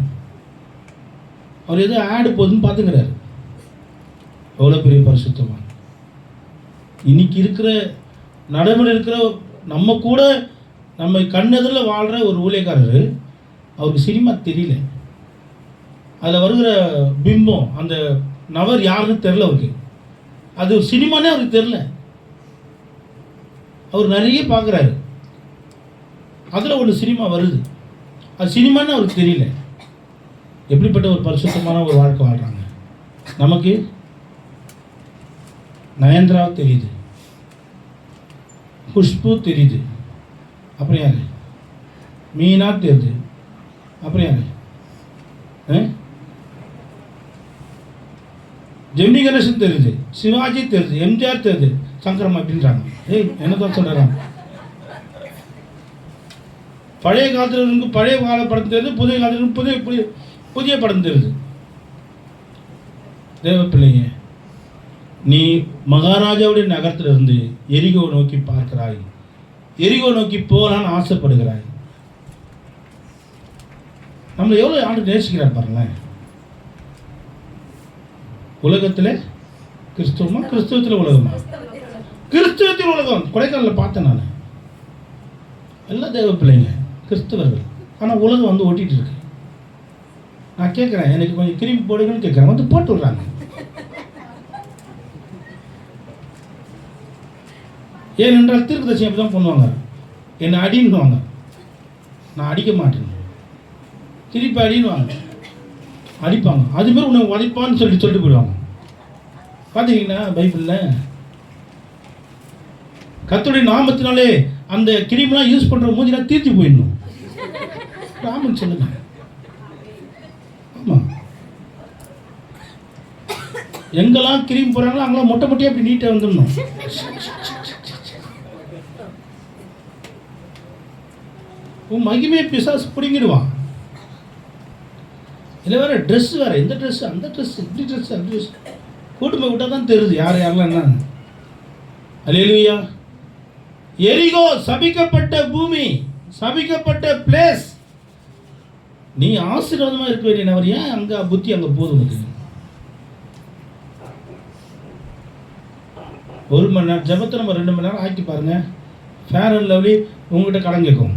Speaker 1: அவர் எதோ ஆடு போகுதுன்னு பார்த்துக்கிறாரு. எவ்வளோ பெரிய பரிசுத்தவான். இன்னைக்கு இருக்கிற நடைமுறை இருக்கிற நம்ம கூட நம்ம கண்ணெதிரில் வாழ்கிற ஒரு ஊழியக்காரர், அவருக்கு சினிமா தெரியல. அதில் வருகிற பிம்பம், அந்த நபர் யாருன்னு தெரில அவருக்கு. அது ஒரு சினிமானே அவருக்கு தெரில. அவர் நிறைய பார்க்குறாரு, அதில் ஒரு சினிமா வருது, அது சினிமான்னு அவருக்கு தெரியல. எப்படிப்பட்ட ஒரு பரிசுத்தமான ஒரு வாழ்க்கை வாழ்கிறாங்க. நமக்கு நயன்தாரா தெரியுது, குஷ்பு தெரியுது, அப்புறம் யாரு, மீனா தெரியுது, அப்புறம் யாரு, ஜெமினி கணேசன் தெரியுது, சிவாஜி தெரியுது, எம்ஜிஆர் தெரியுது, சங்கரம் அப்படின்றாங்க. என்னதான் சொல்கிறாங்க. பழைய காலத்தில் இருந்து பழைய கால படம் தெரியுது, புதிய காலத்தில் புதிய புதிய புதிய படம் தெரியுது. தேவ பிள்ளைங்க, நீ மகாராஜாவுடைய நகரத்திலிருந்து எரிகோ நோக்கி பார்க்கிறாய், எரிகோ நோக்கி போகலான்னு ஆசைப்படுகிறாய். நம்மளை எவ்வளோ ஆண்டு நேசிக்கிறார் பாருங்களேன். உலகத்தில் கிறிஸ்துவமா, கிறிஸ்துவத்தில் உலகமா? கிறிஸ்துவத்தில் உலகம். கொடைக்கானலில் பார்த்தேன் நான். எல்லாம் தேவ பிள்ளைங்க, கிறிஸ்தவர்கள். ஆனால் உலகம் ஓட்டிகிட்டு இருக்கு. நான் கேட்குறேன், எனக்கு கொஞ்சம் கிரீம் போடுங்கன்னு கேட்குறேன், போட்டு விட்றாங்க. ஏனென்றால் தீர்க்கதரிசி அப்படி தான் பண்ணுவாங்க. என்னை அடின்னுவாங்க, நான் அடிக்க மாட்டேன், திருப்பி அடின்னுவாங்க, அடிப்பாங்க. அதுமாரி உன்னை உதைப்பான்னு சொல்லிட்டு போயிடுவாங்க. பார்த்தீங்கன்னா பைபிளில் கர்த்தருடைய நாமத்தினாலே அந்த கிரீம்லாம் யூஸ் பண்ணுற மூஞ்சிலாம் தீர்த்து போயிடணும். ராமன் சொல்லுங்க. ஆமாம், எங்கெல்லாம் கிரீம் போடுறாங்களோ அங்கெல்லாம் மொட்டை மொட்டையாக அப்படி நீட்டாக வந்துடணும். உன் மகிமையை பிசாசு பிடிங்கிடுவான். இல்லை வேறு ட்ரெஸ்ஸு வேறு, இந்த ட்ரெஸ்ஸு அந்த ட்ரெஸ்ஸு இப்படி ட்ரெஸ்ஸு அப்படி ட்ரெஸ் கூட்டுமை விட்டால் தான் தெரியுது யார் யாரெல்லாம் என்ன. அல்லேலூயா. எரிகோ சபிக்கப்பட்ட பூமி, சபிக்கப்பட்ட பிளேஸ். நீ ஆசீர்வாதமாக இருக்க வேண்டிய நபர், ஏன் அங்கே புத்தி அங்கே போதும் உனக்கு? 1 மணி நேரம் ஜபத்தை நம்ம 2 மணி நேரம் ஆக்கி பாருங்க. ஃபேர் அண்ட் லவ்லி உங்ககிட்ட கடன் கேட்கும்.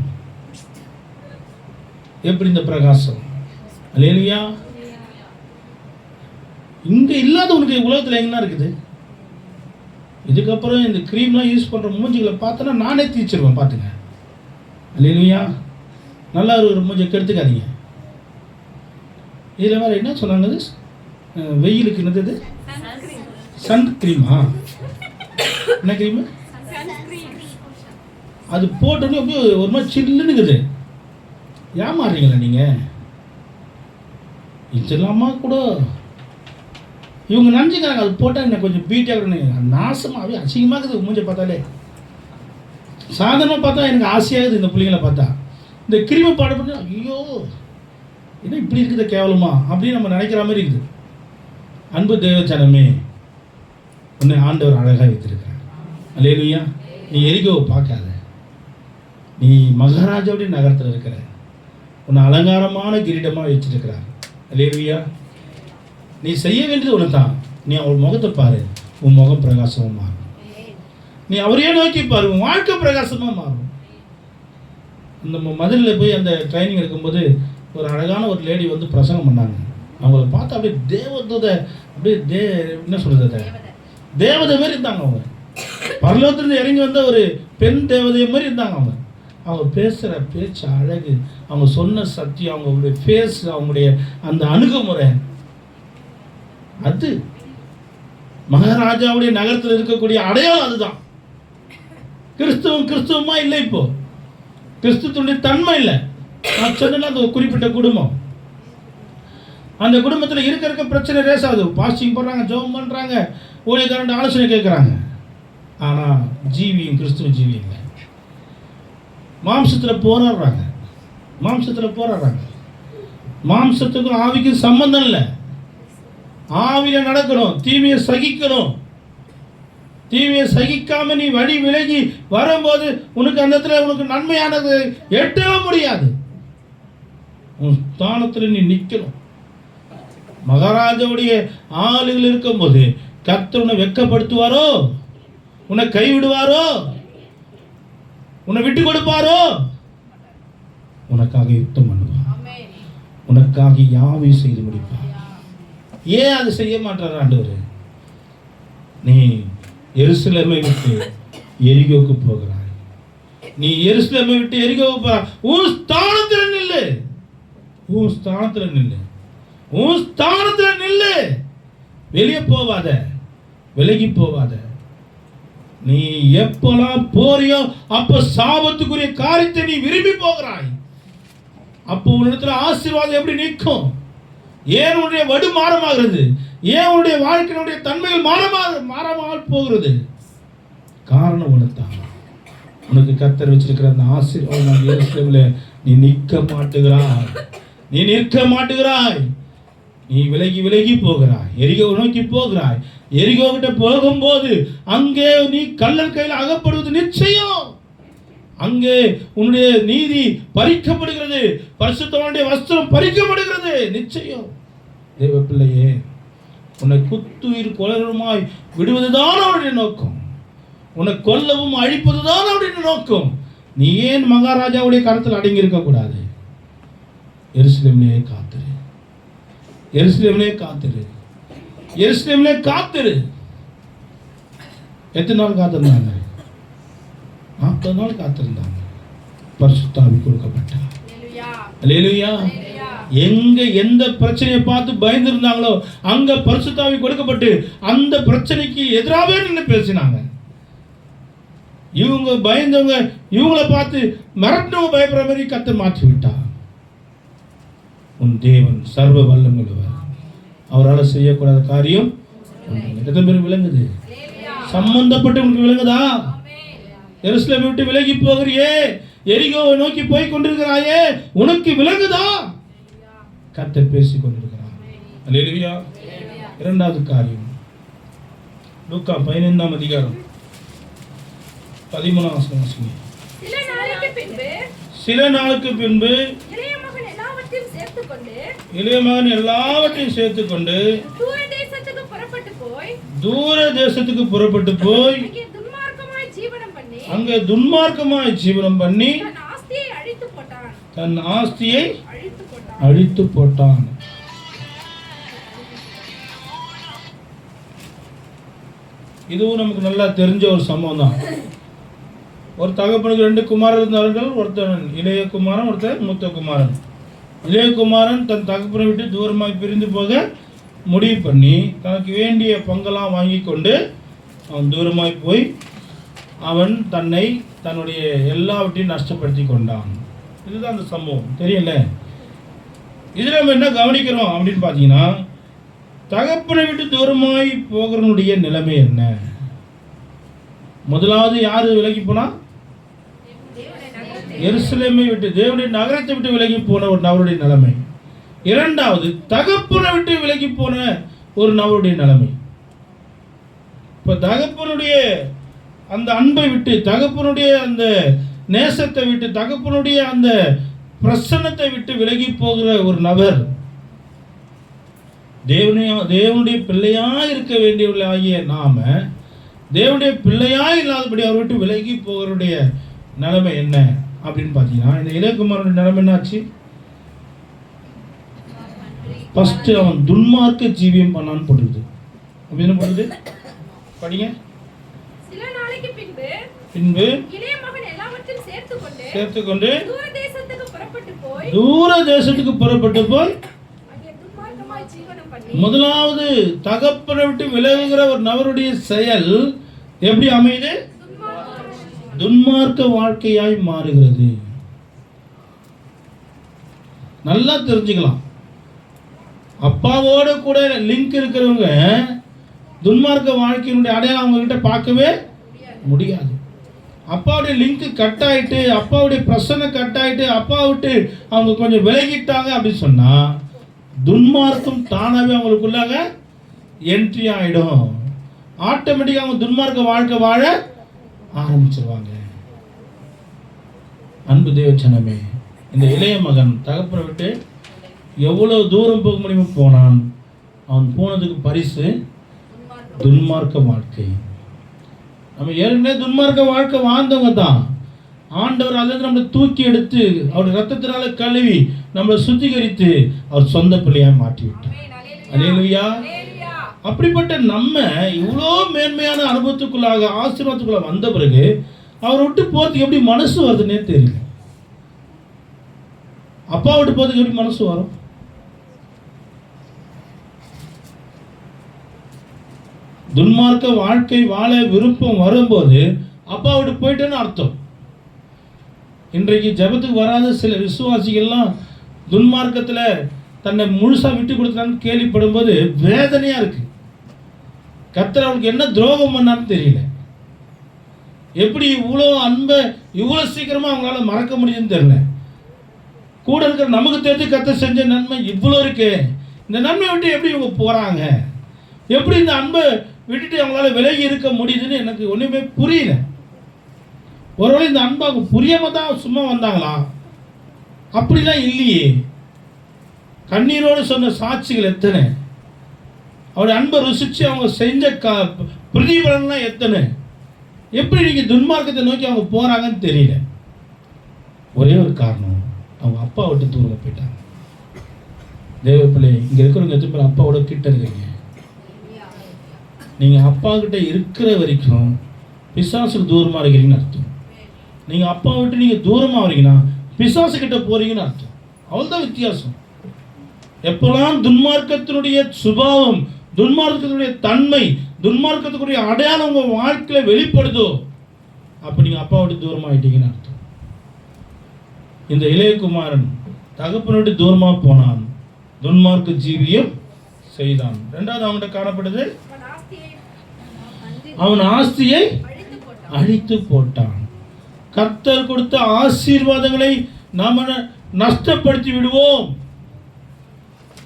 Speaker 1: எப்படி இந்த பிரகாசம். அல்லேலூயா. இங்கே இல்லாத உனக்கு உலகத்தில் எங்கன்னா இருக்குது? இதுக்கப்புறம் இந்த க்ரீம்லாம் யூஸ் பண்ணுற மூஞ்சிகளை பார்த்தோன்னா நானே தீச்சிருவேன். பார்த்துங்க. அல்லேலூயா. நல்லா ஒரு மூஞ்சியை கெடுத்துக்காதீங்க. இதில் வேறு என்ன சொன்னாங்க? வெயிலுக்கு என்னது? சன் க்ரீமா? என்ன க்ரீமு? அது போட்டோன்னே அப்படியே ஒரு மாதிரி சில்லுன்னு இருக்குது. ஏமாறுறீங்களா நீங்கள்? இதெல்லாமா கூட இவங்க நினச்சிக்கிறாங்க அது போட்டால் என்ன கொஞ்சம் பீட்டாக நாசமாகவே அசிங்கமாக இருக்குது. மூஞ்சை பார்த்தாலே சாதாரணமாக பார்த்தா எனக்கு ஆசையாகுது. இந்த பிள்ளைங்களை பார்த்தா இந்த கிருமி பாட பண்ணி ஐயோ என்ன இப்படி இருக்குது கேவலமா அப்படின்னு நம்ம நினைக்கிற மாதிரி இருக்குது. அன்பு தேவச்சனமே, உன்னை ஆண்டவர் அழகாக வைத்திருக்கிறார். அல்லேலூயா. நீ எரிகோவை பார்க்காத, நீ மகாராஜாவுடைய நகரத்தில் இருக்கிற. உன்னை அலங்காரமான கிரீடமாக வச்சிருக்கிறார். அல்லேலூயா. நீ செய்ய வேண்டியது ஒன்று தான். நீ அவள் முகத்தை பாரு, உன் முகம் பிரகாசமாக மாறும். நீ அவரையே நோக்கி பாரு, வாழ்க்கை பிரகாசமாக மாறும். அந்த மதுரையில் போய் அந்த ட்ரைனிங் எடுக்கும்போது ஒரு அழகான ஒரு லேடி வந்து பிரசங்கம் பண்ணாங்க. அவங்கள பார்த்தா அப்படியே தேவதூத, அப்படியே என்ன சொல்கிறது, தேவதை மாதிரி இருந்தாங்க. அவங்க பரலோகத்திலிருந்து இறங்கி வந்த ஒரு பெண் தேவதையை மாதிரி இருந்தாங்க. அவங்க பேசுகிற பேச்சு அழகு, அவங்க சொன்ன சத்தியம், அவங்களுடைய ஃபேஸ், அவங்களுடைய அந்த அணுகுமுறை, அது மகாராஜாவுடைய நகரத்தில் இருக்கக்கூடிய அடையாளம். அதுதான் கிறிஸ்துவமா இல்லை. இப்போ கிறிஸ்துவனுடைய தன்மை இல்லை. நான் சொன்னா அந்த குறிப்பிட்ட குடும்பம், அந்த குடும்பத்தில் இருக்க பிரச்சனை ரேசாது. பாஸ்டிங் போடுறாங்க, ஜெபம் பண்ணுறாங்க, ஊழியக்காரன் ஆலோசனை கேட்குறாங்க. ஆனால் ஜீவியும் கிறிஸ்துவ ஜீவி இல்லை. மாம்சத்தில் போராடுறாங்க. மாம்சத்துக்கும் ஆவிக்கும் சம்பந்தம் இல்லை. ஆவியில நடக்கணும், தீமையை சகிக்கணும். தீமையை சகிக்காம நீ வழி விலகி வரும்போது உனக்கு அந்த இடத்துல உனக்கு நன்மையானது எட்டவே முடியாது. உன் ஸ்தானத்தில் நீ நிற்கணும். மகாராஜாவுடைய ஆளுகள் இருக்கும்போது கர்த்தர் உன்னை வெட்கப்படுத்துவாரோ, உன்னை கைவிடுவாரோ, உன்னை விட்டு கொடுப்பாரோ? உனக்காக யுத்தம் பண்ணுவார், உனக்காக யாவையும் செய்து முடிப்பார். ஏன் அது செய்ய மாட்டார் ஆண்டவர்? நீ எருசலேமை விட்டு எரிகோவுக்கு போகிறாய். நீ எருசலேமை விட்டு எரிகோவுக்கு போகிறாய். உன் ஸ்தானத்தில் நில்லு, உன் ஸ்தானத்தில் நில்லு, உன் ஸ்தானத்தில் நில்லு. வெளியே போவாத, விலகி போவாத. நீ எப்பெல்லாம் போறியோ அப்ப சாபத்துக்குரிய காரியத்தை நீ விரும்பி போகிறாய். அப்போ உன்னிடத்துல ஆசீர்வாதம் எப்படி நிற்கும்? ஏன் உன்னுடைய வடு மாறமாகிறது? ஏன் உன்னுடைய வாழ்க்கையினுடைய தன்மைகள் மாறாமல் போகிறது? காரணம் உனத்தான். உனக்கு கர்த்தர் வச்சிருக்கிற அந்த ஆசீர்வாதம் நீ நிற்க மாட்டுகிறாய். நீ நிற்க மாட்டுகிறாய். நீ விலகி போகிறாய். எரிகோ நோக்கி போகிறாய். எரிகோ கிட்ட போகும்போது அங்கே நீ கள்ளன் கையில் அகப்படுவது நிச்சயம். அங்கே உன்னுடைய நீதி பறிக்கப்படுகிறது, பரிசுத்தவானுடைய வஸ்திரம் பறிக்கப்படுகிறது நிச்சயம். தேவ பிள்ளையே, உன்னை குத்துயிர் கொலருமாய் விடுவதுதான் அவருடைய நோக்கம். உன்னை கொல்லவும் அழிப்பதுதான் அவருடைய நோக்கம். நீ ஏன் மகாராஜாவுடைய கரத்தில் அடங்கி இருக்க கூடாது? எருசலேமிலே காத்திரு, எருசலேமிலே காத்திரு, எருசலேமிலே காத்திரு. எத்தனை நாள் காத்திருந்தாங்க? 40 நாள் காத்திருந்தாங்க. பரிசுத்த ஆவி கொடுக்கப்பட்டார். அல்லேலூயா. எங்க எந்த பிரச்சனையை பார்த்து பயந்து இருந்தாங்களோ அங்க பரிசுத்த ஆவி கொடுக்கப்பட்டு அந்த பிரச்சனைக்கு எதிராகவே நின்று பேசினாங்க. இவங்க பயந்தவங்க இவங்களை பார்த்து மிரட்டவங்க பயப்படுற மாதிரி கர்த்தர் மாற்றி விட்டார். உன் தேவன் சர்வ வல்லமையுள்ளவர். அவரால் செய்யக்கூடாத காரியம் எத்தனை பேர் விளங்குது? சம்பந்தப்பட்டு உங்களுக்கு விளங்குதா? எருசலேமை விட்டு விலகி போகிறியே, எரிகோவை நோக்கி போய் கொண்டிருக்கிறாயே, உனக்கு விளங்குதா? கர்த்தர் பேசிக் கொண்டிருக்கிறார். அல்லேலூயா. இரண்டாவது காரியம், லூக்கா 15ஆம் அதிகாரம் 13ஆம் வசனம். சில நாளுக்கு பின்பு இளைய மகன் எல்லாவற்றையும் சேர்த்துக்கொண்டு தூர தேசத்துக்கு புறப்பட்டு போய் அங்கே துன்மார்க்கமாய் ஜீவனம் பண்ணி தன் ஆஸ்தியை அழித்து போட்டான். இதுவும் நமக்கு நல்லா தெரிஞ்ச ஒரு சம்பவம் தான். ஒரு தகப்பனுக்கு 2 குமாரர் இருந்தார்கள். ஒருத்தன் இளைய குமாரன், ஒருத்தர் மூத்த குமாரன். இளைய குமாரன் தன் தகப்பனை விட்டு தூரமாய் பிரிந்து போக முடிவு பண்ணி தனக்கு வேண்டிய பங்கெல்லாம் வாங்கி கொண்டு அவன் தூரமாய் போய் அவன் தன்னுடைய எல்லாவற்றையும் நஷ்டப்படுத்தி கொண்டான். இதுதான் அந்த சம்பவம், தெரியல. இதில் நம்ம என்ன கவனிக்கிறோம் அப்படின்னு பார்த்தீங்கன்னா, தகப்பனை விட்டு தூரமாய் போகிறனுடைய நிலைமை என்ன? முதலாவது யாரு விலகி போனா? எருசலேமை விட்டு, தேவனுடைய நகரத்தை விட்டு விலகி போன ஒரு நபருடைய நிலைமை. இரண்டாவது, தகப்பனை விட்டு விலகி போன ஒரு நபருடைய நிலைமை. இப்ப தகப்பனுடைய அந்த அன்பை விட்டு, தகப்பனுடைய அந்த நேசத்தை விட்டு, தகப்பனுடைய அந்த பிரசன்னத்தை விட்டு விலகி போகிற ஒரு நபர் தேவனுடைய பிள்ளையா இருக்க வேண்டியவர்களாகிய நாம தேவனுடைய பிள்ளையா இல்லாதபடி அவர் விட்டு விலகி போகிறவருடைய நிலைமை என்ன அப்படின்னு பார்த்தீங்கன்னா, இந்த இளையகுமாரனுடைய நிலைமை என்னாச்சு? ஃபர்ஸ்ட் அவன் துன்மார்க்க ஜீவியம் பண்ணான்னு போட்டுருது. அப்படி என்ன பண்ணுது? படிங்க.
Speaker 2: சில நாளைக்கு
Speaker 1: பின்பு
Speaker 2: இளைய மகன் எல்லாவற்றையும்
Speaker 1: சேர்த்துக்கொண்டு
Speaker 2: தூர
Speaker 1: தேசத்துக்கு புறப்பட்டு போய் முதலாவது தகப்பனை விட்டு விலகுகிற ஒரு நபருடைய செயல் எப்படி அமையுது? துன்மார்க்க வாழ்க்கையாய் மாறுகிறது. நல்லா தெரிஞ்சுக்கலாம். அப்பாவோட கூட லிங்க் இருக்கிறவங்க துன்மார்க்க வாழ்க்கையினுடைய அடையாளம் அவங்க கிட்ட பார்க்கவே முடியாது. அப்பாவுடைய லிங்க் கட் ஆயிட்டு, அப்பாவுடைய பிரசனை கட் ஆயிட்டு, அப்பா விட்டு அவங்க கொஞ்சம் விலகிட்டாங்க அப்படின்னு சொன்னா துன்மார்க்கம் தானாகவே அவங்களுக்குள்ளாக என்ட்ரி ஆகிடும். ஆட்டோமேட்டிக்காக அவங்க துன்மார்க்க வாழ்க்கை வாழ ஆரம்பிச்சிருவாங்க. அன்பு தேவச்சனமே, இந்த இளைய மகன் தகப்பனை விட்டு எவ்வளோ தூரம் போக முடியுமோ போனான். அவன் போனதுக்கு பரிசு துன்மார்க்க வாழ்க்கை. நம்ம ஏற்கனவே துன்மார்க்க வாழ்க்கை வாழ்ந்தவங்க தான். ஆண்டவர் அதில் நம்மளை தூக்கி எடுத்து அவருடைய ரத்தத்தினால கழுவி நம்மளை சுத்திகரித்து அவர் சொந்த பிள்ளையாக மாற்றிவிட்டார். அல்லேலூயா. அப்படிப்பட்ட நம்ம இவ்வளோ மேன்மையான அனுபவத்துக்குள்ளாக ஆசீர்வாதத்துக்குள்ள வந்த பிறகு அவரை விட்டு போகிறதுக்கு எப்படி மனசு வருதுன்னே தெரியல. அப்பா விட்டு போகிறதுக்கு எப்படி மனசு வரும்? துன்மார்க்க வாழ்க்கை வாழ விருப்பம் வரும்போது அப்பா விட்டு போயிட்டேன்னு அர்த்தம். இன்றைக்கு ஜெபத்துக்கு வராத சில விசுவாசிகள்லாம் துன்மார்க்கத்தில் தன்னை முழுசாக விட்டு கொடுத்தான்னு கேள்விப்படும் போது வேதனையாக இருக்கு. கர்த்தர் அவனுக்கு என்ன துரோகம் பண்ணான்னு தெரியல. எப்படி இவ்வளோ அன்பை இவ்வளோ சீக்கிரமாக அவங்களால மறக்க முடியும்னு தெரியல. கூட இருக்கிற நமக்கு தெரிஞ்சு கர்த்தர் செஞ்ச நன்மை இவ்வளோ இருக்கு. இந்த நன்மை விட்டு எப்படி இவங்க போகிறாங்க? எப்படி இந்த அன்பை விட்டுட்டு அவங்களால விலகி இருக்க முடியுதுன்னு எனக்கு ஒன்றுமே புரியல. ஒருவேளை இந்த அன்பை அவங்க புரியாம தான் சும்மா வந்தாங்களா? அப்படிலாம் இல்லையே. கண்ணீரோடு சொன்ன சாட்சிகள் எத்தனை, அவருடைய அன்பை ருசிச்சு அவங்க செஞ்ச பிரதிபலன்லாம் எத்தனை. எப்படி நீங்கள் துன்மார்க்கத்தை நோக்கி அவங்க போகிறாங்கன்னு தெரியல. ஒரே ஒரு காரணம், அவங்க அப்பா விட்டு தூரம் போயிட்டாங்க. தேவப்பிள்ளை இங்கே இருக்கிறவங்க எத்தனை பேர் அப்பாவோட கிட்ட இருக்கீங்க? நீங்கள் அப்பா கிட்ட இருக்கிற வரைக்கும் பிசாசுக்கு தூரமாக இருக்கிறீங்கன்னு அர்த்தம். நீங்கள் அப்பா விட்டு நீங்கள் தூரமாக வரீங்கன்னா பிசாசு கிட்ட போகிறீங்கன்னு அர்த்தம். அவ்வளோதான் வித்தியாசம். எப்பெல்லாம் துன்மார்க்கத்தினுடைய சுபாவம், துன்மார்க்கத்தினுடைய தன்மை, துன்மார்க்கத்துக்குரிய அடையாளம் உங்கள் வாழ்க்கையில் வெளிப்படுதோ அப்போ நீங்கள் அப்பா விட்டு தூரமாகிட்டீங்கன்னு அர்த்தம். இந்த இளையகுமாரன் தகப்பனை விட்டு தூரமாக போனான், துன்மார்க்க ஜீவியம் செய்தான். ரெண்டாவது அவன்கிட்ட காணப்படுது, அவன் ஆஸ்தியை அழித்து போட்டான். கர்த்தர் கொடுத்த ஆசீர்வாதங்களை நாம நஷ்டப்படுத்தி விடுவோம்.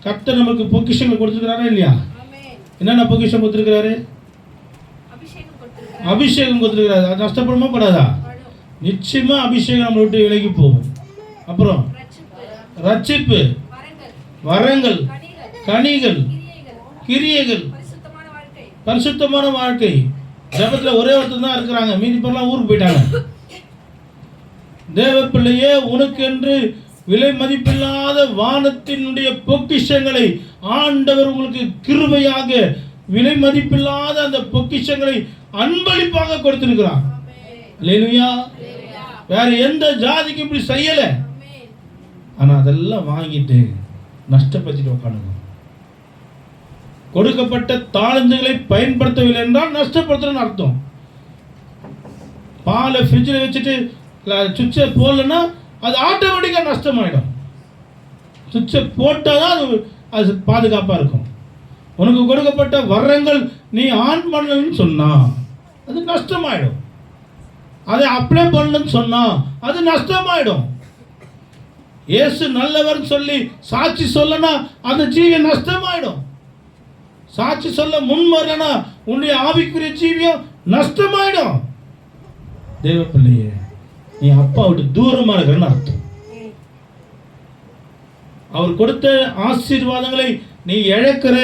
Speaker 1: கர்த்தர் நமக்கு பொக்கிஷங்கள் கொடுத்துருக்கிறாரா இல்லையா? என்னென்ன பொக்கிஷம் கொடுத்துருக்கிறாரு? அபிஷேகம் கொடுத்துருக்கிறாரு. அது நஷ்டப்படுமா படாதா? நிச்சயமா அபிஷேகம் நம்மளை விட்டு விலகி போகும். அப்புறம் ரட்சிப்பு, வரங்கள், கனிகள், கிரியைகள், பரிசுத்தமான வாழ்க்கை. ஜெபத்தில் ஒரே ஒருத்தர் தான் இருக்கிறாங்க, மீதி பேர்லாம் ஊருக்கு போயிட்டாங்க. தேவ பிள்ளையே, உனக்கென்று விலை மதிப்பில்லாத வானத்தினுடைய பொக்கிஷங்களை ஆண்டவர் உங்களுக்கு கிருபையாக விலை மதிப்பில்லாத அந்த பொக்கிஷங்களை அன்பளிப்பாக கொடுத்திருக்கிறார். அல்லேலூயா. வேற எந்த ஜாதிக்கும் இப்படி செய்யல. ஆனா அதெல்லாம் வாங்கிட்டு நஷ்டப்படுத்திட்டு உட்காந்துங்க. கொடுக்கப்பட்ட தாளந்துகளை பயன்படுத்தவில்லை என்றால் நஷ்டப்படுத்துறன்னு அர்த்தம். பாலை ஃப்ரிட்ஜில் வச்சுட்டு சுவிட்சை போடலன்னா அது ஆட்டோமேட்டிக்காக நஷ்டமாயிடும். சுவிட்சை போட்டால் தான் அது பாதுகாப்பாக இருக்கும். உனக்கு கொடுக்கப்பட்ட வரங்கள் நீ ஆன் பண்ணலன்னு சொன்னால் அது நஷ்டமாயிடும். அதை அப்ளை பண்ணலன்னு சொன்னால் அது நஷ்டமாயிடும். இயேசு நல்லவர் சொல்லி சாட்சி சொல்லனா அந்த ஜீவியம் நஷ்டமாயிடும். சாட்சி சொல்ல முன் வரலனா உன்னுடைய ஆவிக்குரிய ஜீவியம் நஷ்டமாயிடும். தேவ பிள்ளையே, நீ அப்பா விட்டு தூரமா இருக்கிறன்னு அர்த்தம். அவர் கொடுத்த ஆசீர்வாதங்களை நீ இழக்கிற,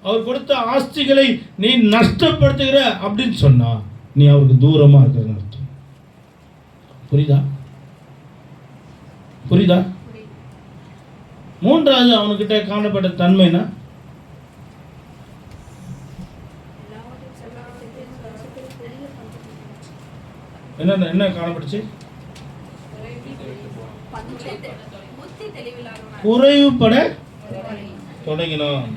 Speaker 1: அவர் கொடுத்த ஆஸ்திகளை நீ நஷ்டப்படுத்துகிற அப்படின்னு சொன்னா நீ அவருக்கு தூரமா இருக்கிறன்னு அர்த்தம். புரியுதா? மூன்றாவது அவனுக்கிட்ட காணப்பட்ட தன்மைனா என்ன காணப்பட்டுச்சு? குறைவுபட தொடங்கினான்.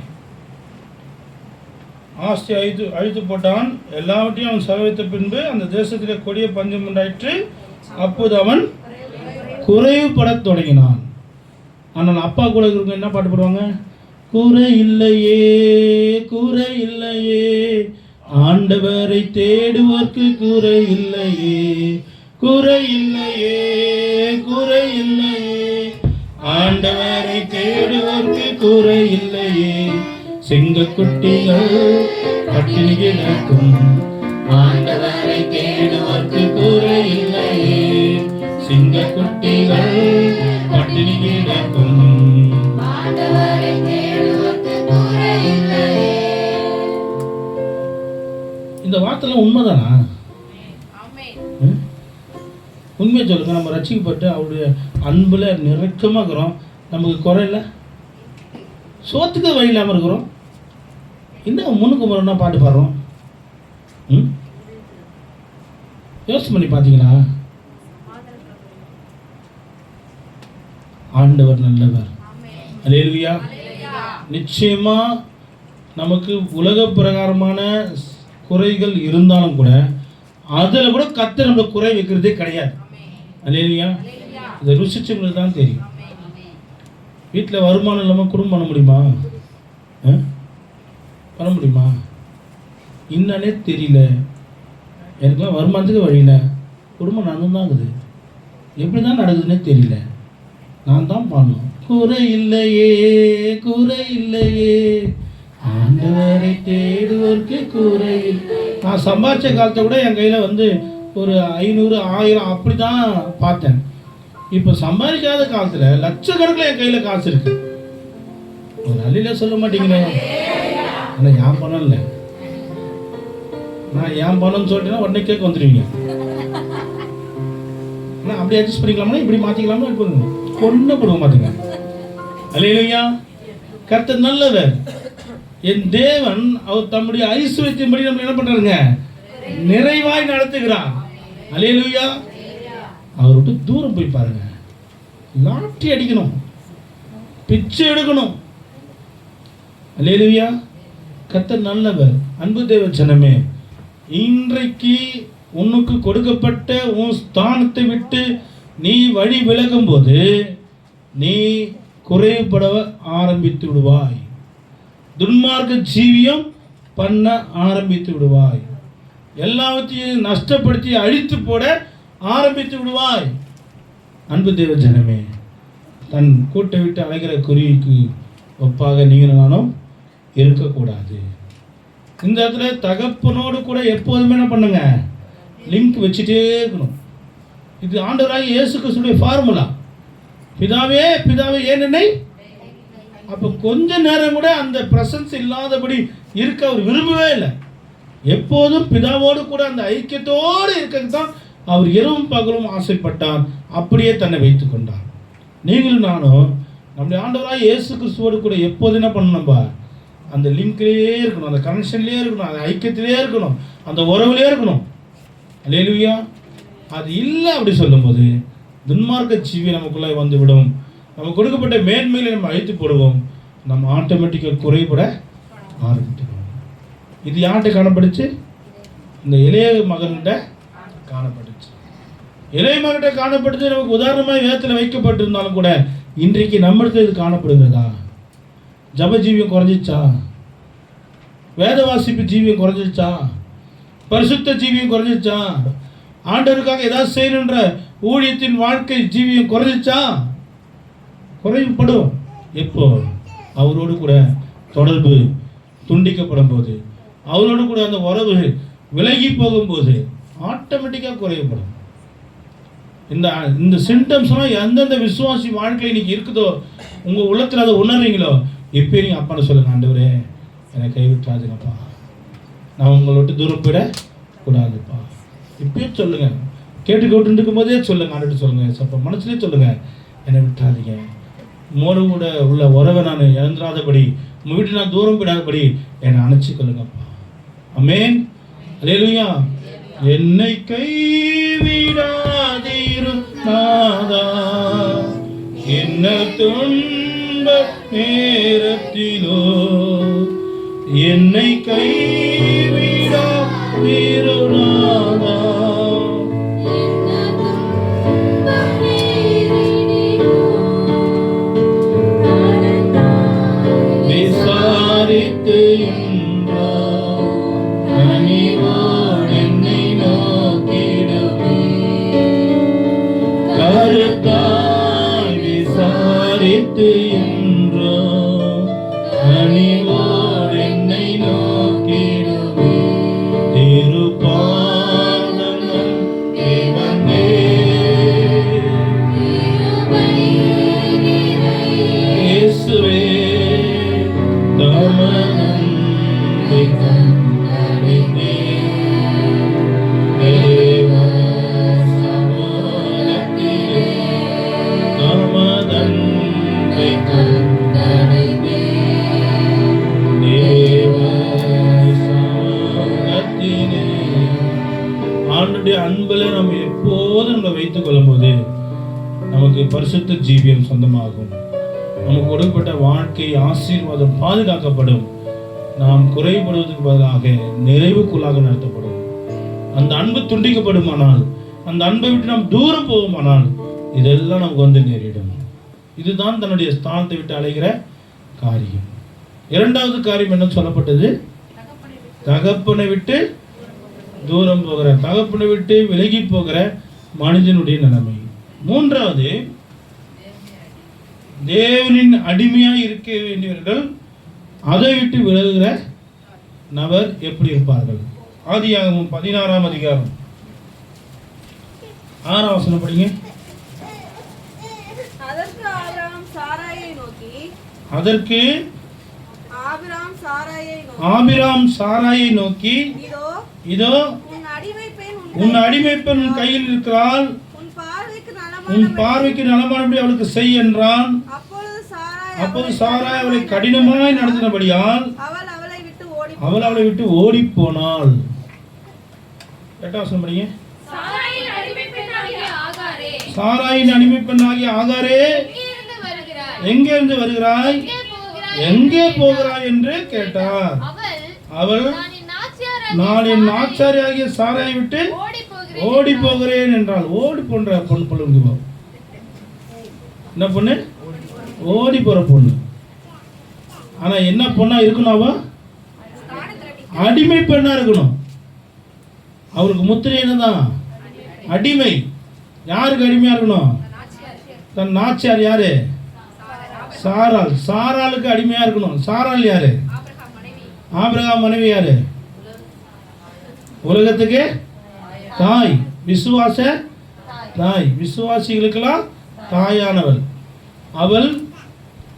Speaker 1: ஆஸ்தி அழித்து போட்டான். எல்லாவற்றையும் அவன் செலவழித்த பின்பு அந்த தேசத்திலே கொடிய பஞ்சம் உண்டாயிற்று. அப்போது அவன் குறைவுபட தொடங்கினான். ஆனால் அப்பா கூட இருக்கிறவங்க என்ன பாட்டு பாடுவாங்க? குறை இல்லையே, குறை இல்லையே, ஆண்டவரை தேடுவோர்க்கு குறை இல்லையே, குறை இல்லையே, குறை இல்லையே, ஆண்டவரை தேடுவோர்க்கு குறை இல்லையே. சிங்கக்குட்டிகள் பட்டினி கிடக்கும், ஆண்டவரை தேடுவோர்க்கு குறை இல்லையே. சிங்கக்குட்டிகள் பட்டினி கிடக்கும், ஆண்டவரை தேடுவோர்க்கு குறை இல்லையே. இந்த வார்த்தைலாம் உண்மைதானா? உண்மையை சொல்லுங்க. நம்ம ரட்சிக்கப்பட்டு அவருடைய அன்புல நெருக்கமாக இருக்கிறோம். நமக்கு குறை இல்லை. சோத்துக்கு வழி இல்லாமல் இருக்கிறோம். இன்னும் முன்னுக்கு முறைன்னா பாட்டு பாடுறோம். யோசனை பண்ணி பார்த்தீங்களா? ஆண்டவர் நல்லவர். அல்லேலூயா. நிச்சயமா நமக்கு உலக பிரகாரமான குறைகள் இருந்தாலும் கூட அதில் கூட கர்த்தர் நம்ம குறை வைக்கிறதே கிடையாது. அல்லேலூயா. இதை ருசிச்சவங்களுக்கு தான் தெரியும். வீட்டில் வருமானம் இல்லாமல் குடும்பம் பண்ண முடியுமா? பண்ண முடியுமா? என்னன்னே தெரியல, எனக்குலாம் வருமானத்துக்கு வழியில் குடும்பம் நடந்து தான் இருக்குது. எப்படி தான் நடக்குதுன்னே தெரியல, நான் தான் பண்ணணும். குறை இல்லையே, குறை இல்லையே, ஆண்டவரை தேடுவோர்க்கு குறை. நான் சம்பாதிச்ச காலத்தை விட என் கையில் வந்து ஒரு 500 1000 அப்படி தான் பார்த்தேன். இப்போ சம்பாதிக்காத காலத்தில் லட்சக்கணக்கில் என் கையில் காசு இருக்கு. ஒரு அள்ளியில் சொல்ல மாட்டீங்களே. ஆனால் என் பணம் இல்லை. நான் என் பணம்னு சொல்லிட்டேன்னா உடனே கேட்க வந்துடுவீங்க. ஆனால் அப்படி அட்ஜஸ்ட் பண்ணிக்கலாமா, இப்படி மாற்றிக்கலாமா? இப்போ ஒன்றும் கொடுக்க மாட்டேங்க. அல்லேலூயா. கர்த்தர் நல்லவர். என் தேவன் அவர் தம்முடைய ஐஸ்வர்யத்தின்படி நம்ம என்ன பண்றாருங்க? நிறைவாய் நடத்துகிறார். அல்லேலூயா. அவர் விட்டு தூரம் போய் பாருங்க. லாட்டி அடிக்கணும், பிச்சை எடுக்கணும். அல்லேலூயா. கர்த்தர் நல்லவர். அன்பு தேவ ஜனமே, இன்றைக்கு உனக்கு கொடுக்கப்பட்ட உன் ஸ்தானத்தை விட்டு நீ வழி விலகும் போது நீ குறைபட ஆரம்பித்து விடுவாய். துன்மார்க்க ஜீவியம் பண்ண ஆரம்பித்து விடுவாய். எல்லாவற்றையும் நஷ்டப்படுத்தி அழித்து போட ஆரம்பித்து விடுவாய். அன்பு தேவ ஜனமே, தன் கூட்டை விட்டு அழைக்கிற குருவிக்கு ஒப்பாக நீங்கள் நானும் இருக்கக்கூடாது. இந்த இடத்துல தகப்பனோடு கூட எப்போதுமே என்ன பண்ணுங்க? லிங்க் வச்சுட்டே இருக்கணும். இது ஆண்டவராகிய இயேசு கிறிஸ்துவின் ஃபார்முலா. பிதாவே பிதாவே ஏன் என்னை. அப்போ கொஞ்ச நேரம் கூட அந்த பிரசன்ஸ் இல்லாதபடி இருக்க அவர் விரும்பவே இல்லை. எப்போதும் பிதாவோடு கூட அந்த ஐக்கியத்தோடு இருக்கிறது தான் அவர் இரவும் பகலும் ஆசைப்பட்டார். அப்படியே தன்னை வைத்து கொண்டார். நீங்களும் நானும் நம்முடைய ஆண்டவராகிய இயேசு கிறிஸ்துவோடு கூட எப்போது என்ன பண்ணணும்? அந்த லிங்க்லேயே இருக்கணும், அந்த கனெக்ஷன்லேயே இருக்கணும், அந்த ஐக்கியத்திலே இருக்கணும், அந்த உறவுலேயே இருக்கணும். அல்லேலூயா. அது இல்லை அப்படி சொல்லும்போது துன்மார்க்க ஜீவி நமக்குள்ளே வந்துவிடும். நம்ம கொடுக்கப்பட்ட மேன்மையில நம்ம அழைத்து போடுவோம். நம்ம ஆட்டோமேட்டிக்காக குறைபட ஆரம்பித்துடுவோம். இது யார்கிட்ட காணப்படுச்சு? இந்த இளைய மகன்கிட்ட காணப்பட்டுச்சு. இளைய மகன்கிட்ட காணப்படுச்சு. நமக்கு உதாரணமாக வேதத்தில் வைக்கப்பட்டிருந்தாலும் கூட இன்றைக்கு நம்மிடத்தில் இது காணப்படுகிறதா? ஜப ஜீவியம் குறைஞ்சிச்சா? வேத வாசிப்பு ஜீவியம் குறைஞ்சிச்சா? பரிசுத்த ஜீவியம் குறைஞ்சிச்சா? ஆண்டவருக்காக ஏதாவது செய்யணுன்ற ஊழியத்தின் வாழ்க்கை ஜீவியம் குறைஞ்சிச்சா? குறைவுபடும். எப்போ? அவரோடு கூட தொடர்பு துண்டிக்கப்படும் போது, அவரோடு கூட அந்த உறவு விலகி போகும்போது ஆட்டோமேட்டிக்காக குறைவுபடும். இந்த சிம்டம்ஸ்லாம் எந்தெந்த விசுவாசி வாழ்க்கை இன்னைக்கு இருக்குதோ, உங்கள் உள்ளத்தில் அதை உணர்றீங்களோ, இப்போ நீங்கள் அப்பாட்ட சொல்லுங்க, ஆண்டவரே என்னை கைவிட்டாதுங்கப்பா, நான் உங்களை விட்டு தூரம் போயிட கூடாதுப்பா. இப்பயும் சொல்லுங்க, கேட்டுக்கிட்டு இருக்கும் போதே சொல்லுங்க, ஆண்டுட்டு சொல்லுங்க, சப்ப மனசுலேயே சொல்லுங்க, என்னை விட்டாதீங்க. மோடு கூட உள்ள உறவை நான் இழந்துடாதபடி, உங்கள் வீட்டு நான் தூரம் போயிடாதபடி என்னை அணைச்சி கொள்ளுங்கப்பா. ஆமென், அல்லேலூயா. என்னை கைவிடாதீரும் நாதா, என்ன துன்ப நேரத்திலோ என்னை கைவிடாதீரும் நாதா. விசாரித்து கனிவோடு என்னை நோக்கிடுவே, கருத்தாய் விசாரித்து என்றோ கனிவோடு என்னை நோக்கிடுவே. திருப்பாதம் தேவனே, இயேசுவே, தமனந்தை கண்டறிந்தே, தேவ சமூகத்திலே தமதந்தை கண்டறிந்தே, தேவ சமூகத்திலே. ஆண்டுடைய அன்பில் நம்ம எப்போதும் நம்ம வைத்துக் கொள்ளும் போது நமக்கு பரிசுத்த ஜீவியம் சொந்தமாகும். நமக்கு கொடுக்கப்பட்ட வாழ்க்கை ஆசீர்வாதம் பாதுகாக்கப்படும். நாம் குறைபடுவதற்கு பதிலாக நிறைவுக்குள்ளாக நடத்தப்படும். அந்த அன்பு துண்டிக்கப்படுமானால், அந்த அன்பை விட்டு நாம் தூரம் போவோமானால், இதெல்லாம் நமக்கு வந்து நேரிடும். இதுதான் தன்னுடைய ஸ்தானத்தை விட்டு அலைகிற காரியம். இரண்டாவது காரியம் என்ன சொல்லப்பட்டது? தகப்பனை விட்டு தூரம் போகிற, தகப்பனை விட்டு விலகி போகிற மனிதனுடைய நிலைமை. மூன்றாவது, தேவனின் அடிமையாக இருக்க வேண்டியவர்கள் அதை விட்டு விலகுகிற நபர் எப்படி இருப்பார்கள்? ஆதியாகமம் 16ஆம் அதிகாரம் 6ஆம் வசனம் படிங்க.
Speaker 3: அதற்கு ஆபிரகாம் சாராயை நோக்கி,
Speaker 1: ஆபிராம் சாராயை நோக்கி, இதோ உன் அடிமை பெண் கையில் இருக்கிறாள், உன் பார்வைக்கு நலமானபடி அவளுக்கு செய் என்றான். அப்போது சாராய் அவளை கடினமாய் நடத்தினபடியால் அவள் அவளை விட்டு ஓடி போனாள். 8ஆம் வசனம் படிங்க. சாராயின் அடிமை பெண்ணாகிய ஆகாரே, எங்கே இருந்து வருகிறாய், எங்கே போகிறாய் என்று கேட்டார். அவள், நான் என் ஆச்சாரியாகிய சாராயை விட்டு ஓடி போகிறேன் என்றாள். ஓடி போன்ற பொண்ணு பொண்ணுங்க, என்ன பொண்ணு? ஓடி போற பொண்ணு. ஆனா என்ன பொண்ணா இருக்கணும்? அவ அடிமை பெண்ணா இருக்கணும். அவருக்கு முத்திரை என்னதான்? அடிமை. யாருக்கு அடிமையா இருக்கணும்? தன் நாச்சியார் யாரு? சாராள். சாராளுக்கு அடிமையா இருக்கணும். சாராள் யாரு? ஆபிரகாம் மனைவி யாரு? உலகத்துக்கு தாய், விசுவாச தாய், விசுவாசிகளுக்கெல்லாம் தாயானவள். அவள்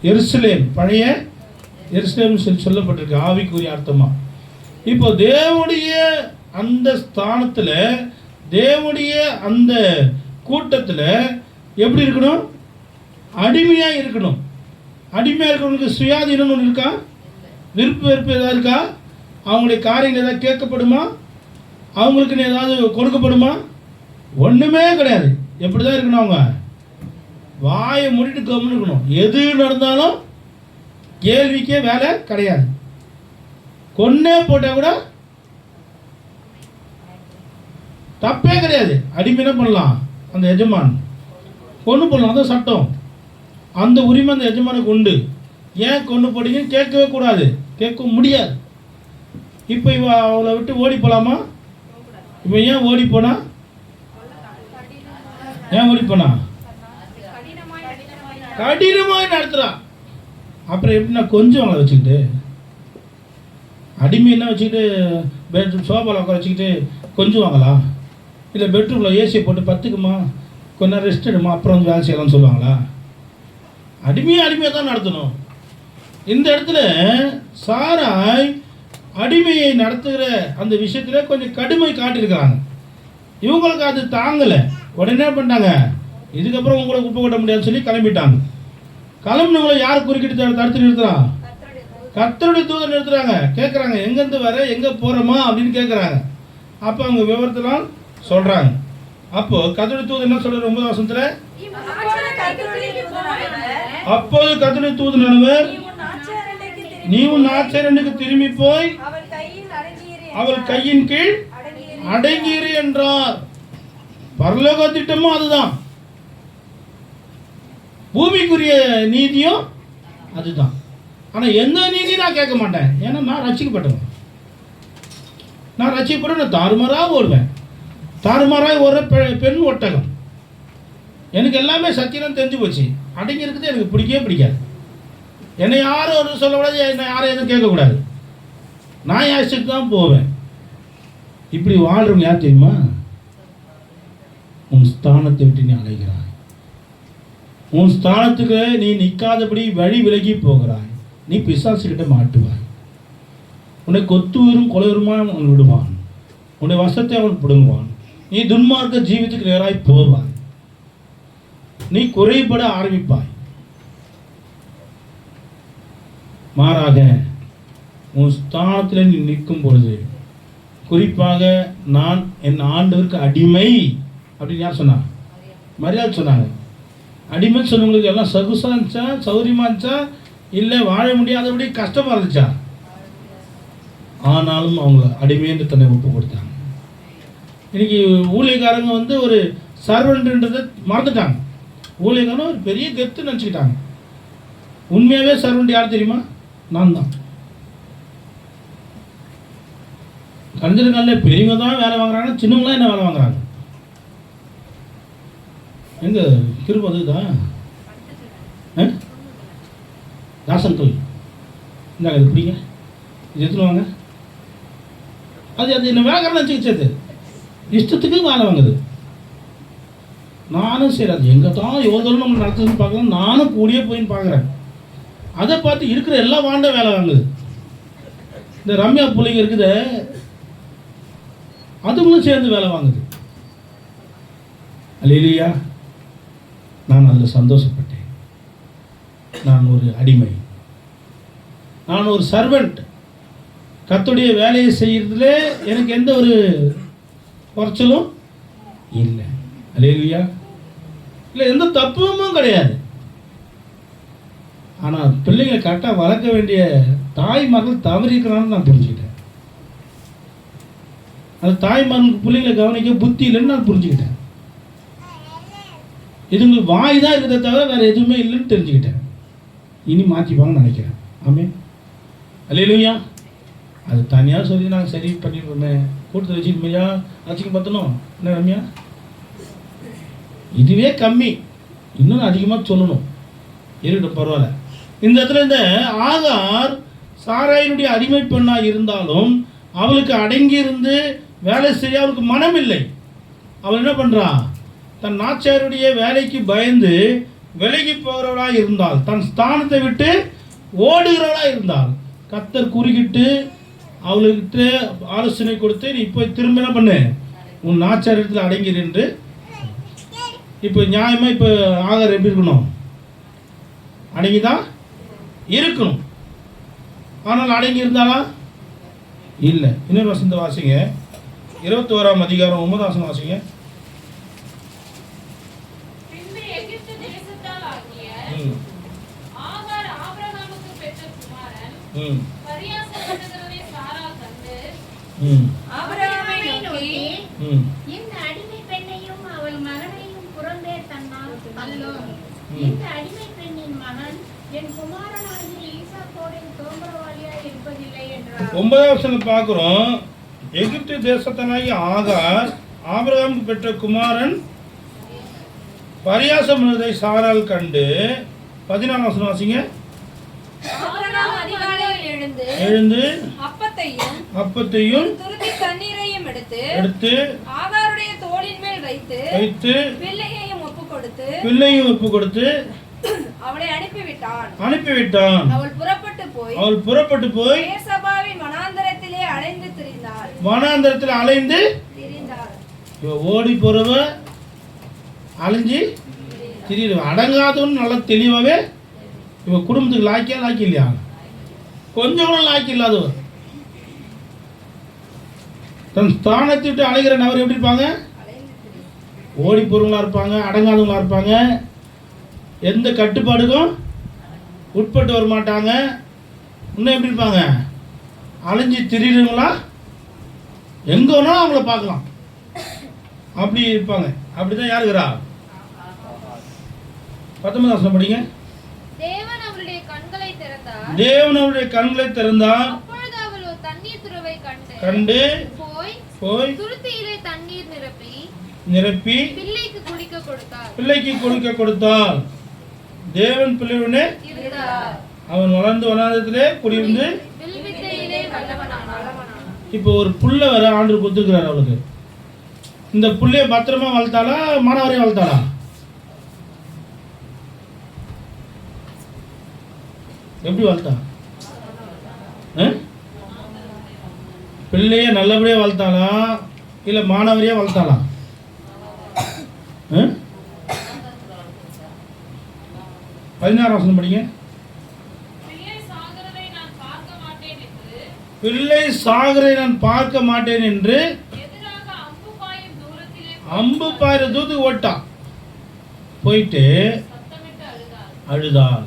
Speaker 1: எருசலேம், பழைய எருசலேம் சொல்லப்பட்டிருக்கு ஆவிக்குரிய அர்த்தமா. இப்போ தேவனுடைய அந்த ஸ்தானத்தில், தேவனுடைய அந்த கூட்டத்தில் எப்படி இருக்கணும்? அடிமையாக இருக்கணும். அடிமையாக இருக்கிறவங்களுக்கு சுயாதீனம் ஒன்று இருக்கா? விருப்ப வெறுப்பு ஏதாவது இருக்கா? அவங்களுடைய காரியங்கள் ஏதாவது கேட்கப்படுமா? அவங்களுக்குன்னு ஏதாவது கொடுக்கப்படுமா? ஒன்றுமே கிடையாது. எப்படி தான் இருக்கணும்? அவங்க வாயை மூடிட்டு கம்முன்னு இருக்கணும். எது நடந்தாலும் கேள்விக்கே வேலை கிடையாது. கொன்னே போட்டால் கூட தப்பே கிடையாது. அடிமை என்ன பண்ணலாம்? அந்த எஜமான் கொன்று போடலாம். அதான் சட்டம். அந்த உரிமை அந்த எஜமானுக்கு உண்டு. ஏன் கொன்று போட்டீங்கன்னு கேட்கவே கூடாது, கேட்க முடியாது. இப்போ இவ அவளை விட்டு ஓடி போகலாமா? இப்போ ஏன் ஓடி போனா? ஏன் ஓடி போனா? கடினமாய் நடத்துகிறான். அப்புறம் எப்படின்னா கொஞ்சம் அவளை வச்சுக்கிட்டு, அடிமையெல்லாம் வச்சுக்கிட்டு பெட்ரூம் சோஃபாவில் உட்கார வச்சுக்கிட்டு கொஞ்சம் வாங்களா? இல்லை பெட்ரூமில் ஏசியை போட்டு பத்துக்குமா, கொஞ்ச நேரம் ரெஸ்ட் எடுமா, அப்புறம் வந்து வேலை செய்யலாம்னு சொல்லுவாங்களா? அடிமையாக தான் நடத்தணும். இந்த இடத்துல சாராய் அடிமையை நடத்துகிற அந்த விஷயத்துல கொஞ்சம் கடுமை காட்டியிருக்கிறாங்க. இவங்களுக்கு அது தாங்கலை. உடனே என்ன பண்ணிட்டாங்க, இதுக்கப்புறம் உங்களை குப்பை கொட்ட முடியாதுன்னு சொல்லி கிளம்பிட்டாங்க. கிளம்புனவங்களை யார் குறுக்கிட்டு தடுத்து நிறுத்துறா? கர்த்தருடைய தூதர் நிறுத்துறாங்க. கேட்குறாங்க, எங்கேருந்து வர, எங்கே போகிறோமா அப்படின்னு கேட்குறாங்க. அப்போ அவங்க விவரத்தெல்லாம் சொல்கிறாங்க. அப்போ கர்த்தருடைய தூதர் என்ன சொல்கிறார் 9ஆம் வசனத்தில்? அப்போது கர்த்தருடைய தூதனானவர், நீ உன் ஆச்சரியனுக்கு திரும்பி போய் அவள் கையின் கீழ் அடங்கியிரு என்றார். பரலோக திட்டமும் அதுதான், பூமிக்குரிய நீதியும் அதுதான். ஆனால் எந்த நீதி நான் கேட்க மாட்டேன். ஏன்னா நான் ரட்சிக்கப்பட்டவன். நான் ரட்சிக்கப்பட்ட நான் தாறுமாறாக ஓடுவேன். தாறுமாறாக ஒரு பெண் ஒட்டகம். எனக்கு எல்லாமே சத்தியம் தெரிஞ்சு போச்சு. அடங்கி இருக்குது எனக்கு பிடிக்கவே பிடிக்காது. என்னை யாரும் ஒரு சொல்லக்கூடாது, என்னை யாரும் எதுவும் கேட்கக்கூடாது. நான் யாசிட்டு தான் போவேன். இப்படி வாழ்றவங்க யார் தெரியுமா? உன் ஸ்தானத்தை விட்டு நீ அலைகிறாய். உன் ஸ்தானத்துக்கு நீ நிற்காதபடி வழி விலகி போகிறாய். நீ பிசாசுகிட்ட மாட்டுவாய். உன்னை கொத்துவரும் கொலைவருமா அவன் விடுவான். உன்னை வசத்தை அவன் பிடுங்குவான். நீ துன்மார்க்க ஜீவித்துக்கு நேராய் போவாய். நீ குறைபட ஆரம்பிப்பாய். மாறாக உன் ஸ்தானத்தில் நீ நிற்கும் பொழுது, குறிப்பாக நான் என் ஆண்டவருக்கு அடிமை அப்படின்னு யார் சொன்னா? மரியாதை சொன்னாங்க. அடிமை சொன்னவங்களுக்கு எல்லாம் சகுசா இருந்துச்சா, சௌரியமா இருந்துச்சா, இல்லை வாழ முடியாதபடி கஷ்டமா இருந்துச்சா? ஆனாலும் அவங்க அடிமை என்று தன்னை ஒப்பு கொடுத்தாங்க. இன்னைக்கு ஊழியக்காரங்க ஒரு சர்வெண்ட்ன்றதை மறந்துட்டாங்க. ஊழியக்காரன் ஒரு பெரிய கெத்து நினச்சிக்கிட்டாங்க. உண்மையாகவே சர்வெண்ட் யார் தெரியுமா? நான் தான். கண்டிருக்கால பெரியவங்க தான் வேலை வாங்குறாங்க, சின்னவங்களாம் என்ன வேலை வாங்குறாங்க? எங்க திரும்ப அதுதான் தாசன்கள் இந்தாங்க, இது பிடிங்க, இது எடுத்துன்னு வாங்க. அது என்ன வேலைக்காரன் வச்சுக்கிச்சது, இஷ்டத்துக்கு வேலை வாங்குது. நானும் சரி, அது எங்கே தான் எவ்வளோ நம்ம நடத்துதுன்னு பார்க்கலாம். நானும் கூடியே போயின்னு பார்க்குறேன். அதை பார்த்து இருக்கிற எல்லா வாண்ட வேலை வாங்குது. இந்த ரம்யா பிள்ளைங்க இருக்குது, அதுங்களும் சேர்ந்து வேலை வாங்குது. அல்லேலூயா. நான் அதில் சந்தோஷப்பட்டேன். நான் ஒரு அடிமை, நான் ஒரு சர்வெண்ட். கர்த்தருடைய வேலையை செய்யறதுல எனக்கு எந்த ஒரு குறைச்சலும் இல்லை. அல்லேலூயா. இல்லை, எந்த தப்புமும் கிடையாது. ஆனால் பிள்ளைங்களை கரெக்டாக வளர்க்க வேண்டிய தாய்மார்கள் தவறிக்கிறான்னு நான் புரிஞ்சுக்கிட்டேன். அந்த தாய்மார்களுக்கு பிள்ளைங்களை கவனிக்க புத்தி இல்லைன்னு நான் புரிஞ்சுக்கிட்டேன். இதுங்களுக்கு வாய் தான் இருக்கிறத தவிர வேறு எதுவுமே இல்லைன்னு தெரிஞ்சுக்கிட்டேன். இனி மாற்றிப்பாங்கன்னு நினைக்கிறேன். ஆமென். அல்லேலூயா. அது தனியாக சொல்லி நாங்கள் சரி பண்ணிடுறோமே, கூட்டத்தில் வச்சுக்கமையா ஆச்சுக்கு பார்த்தணும். என்ன ரம்யா, இதுவே கம்மி, இன்னும் அதிகமாக சொல்லணும். இருக்கட்டும், பரவாயில்ல. இந்த இடத்துல இந்த ஆகார் சாராயினுடைய அடிமை பெண்ணாக இருந்தாலும் அவளுக்கு அடங்கி இருந்து வேலை செய்ய அவளுக்கு மனம் இல்லை. அவள் என்ன பண்ணுறா? தன் நாச்சாருடைய வேலைக்கு பயந்து விலகி போகிறவளாக இருந்தாள். தன் ஸ்தானத்தை விட்டு ஓடுகிறவளாக இருந்தாள். கர்த்தர் குறுக்கிட்டு அவளுக்கிட்ட ஆலோசனை கொடுத்து, நீ போய் திரும்ப என்ன பண்ணு, உன் நாச்சாரத்தில் அடங்கிடு என்று. இப்போ நியாயமாக இப்போ ஆகார் எப்படி இருக்கணும்? அடங்கிதான் இருக்கணும். ஆனால் அடங்கி இருந்தாலா? இல்லை. இன்னொரு வசந்த வாசிங்க, 21ஆம் அதிகாரம் 9ஆம் வசனம் வாசிங்க.
Speaker 4: இந்த அடிமை பெண்ணையும் அவள் மகனையும் புறம்பே தந்தால் அல்லோ, இந்த அடிமை பெண்ணின் மகன் என் குமாரனாகிய ஈசாக்கோடின் தோம்பரவாளியாய் இருப்பதில்லை என்றார்.
Speaker 1: 9ஆம் வசனம் பார்க்கிறோம். எகிப்து தேசத்தனாகி ஆகார் ஆபிரகாமுக்கு பெற்ற குமாரன் பரியாசம் உள்ளதை சாரால் கண்டு. 14ஆம் வசனம் வாசிங்க. எழுந்து அப்பத்தையும்
Speaker 2: துருத்தி தண்ணீரையும் எடுத்து
Speaker 1: ஆகாருடைய
Speaker 2: தோளின் மேல் வைத்து
Speaker 1: பிள்ளையையும்
Speaker 2: ஒப்பு கொடுத்து
Speaker 3: அவளை அனுப்பிவிட்டான்.
Speaker 2: அவள்
Speaker 3: புறப்பட்டு போய் பேர்சபாவின் வனாந்தரத்திலே அலைந்து திரிந்தாள்.
Speaker 1: இவ ஓடி போறவ அலைஞ்சி திரியிடுவ அடங்காதவன்னு நல்லா தெளிவாகவே இவ குடும்பத்துக்கு லாக்கி இல்லையா, கொஞ்சம் கூட லாக்கி இல்லாதவர். தன் ஸ்தானத்தை விட்டு அலைகிற நபர் எப்படி இருப்பாங்க? ஓடி போறவங்களா இருப்பாங்க, அடங்காதவங்களா இருப்பாங்க, எந்த கட்டுப்பாடுக்கும் உட்பட்டு வர மாட்டாங்க. இன்னும் எப்படி இருப்பாங்க? அலைஞ்சி திரிடுங்களா, எங்க வேணாலும் அவங்கள பார்க்கலாம், அப்படி இருப்பாங்க. அப்படிதான் யாருக்கிறா? 19 வருஷம் படிங்க.
Speaker 2: தேவன் அவளுடைய
Speaker 1: கண்களை திறந்தார்.
Speaker 2: அப்பொழுது அவள் ஒரு தண்ணீர் துறவை
Speaker 1: கண்டு
Speaker 2: போய் துருத்தியிலே தண்ணீர் நிரப்பி பிள்ளைக்கு குடிக்க கொடுத்தாள். தேவன் பிள்ளையுடனே அவன் வளர்ந்து வளர்ந்ததிலே குடியிருந்து இப்போ ஒரு புள்ள வர ஆண்டு கொடுத்துருக்கிறார் அவளுக்கு. இந்த புள்ளைய பத்திரமா வளர்த்தாளா, மாணவரையும் வளர்த்தாளா? எப்படி வளர்த்தா? பிள்ளைய நல்லபடியா வளர்த்தாளா இல்ல மாணவரையா வளர்த்தாளா? 16 வசனம் படிங்க. பிள்ளை சாகரை நான் பார்க்க மாட்டேன் என்று அம்பு பாயிர தூரத்துக்கு ஓட்டான். போயிட்டு அழுதாள்.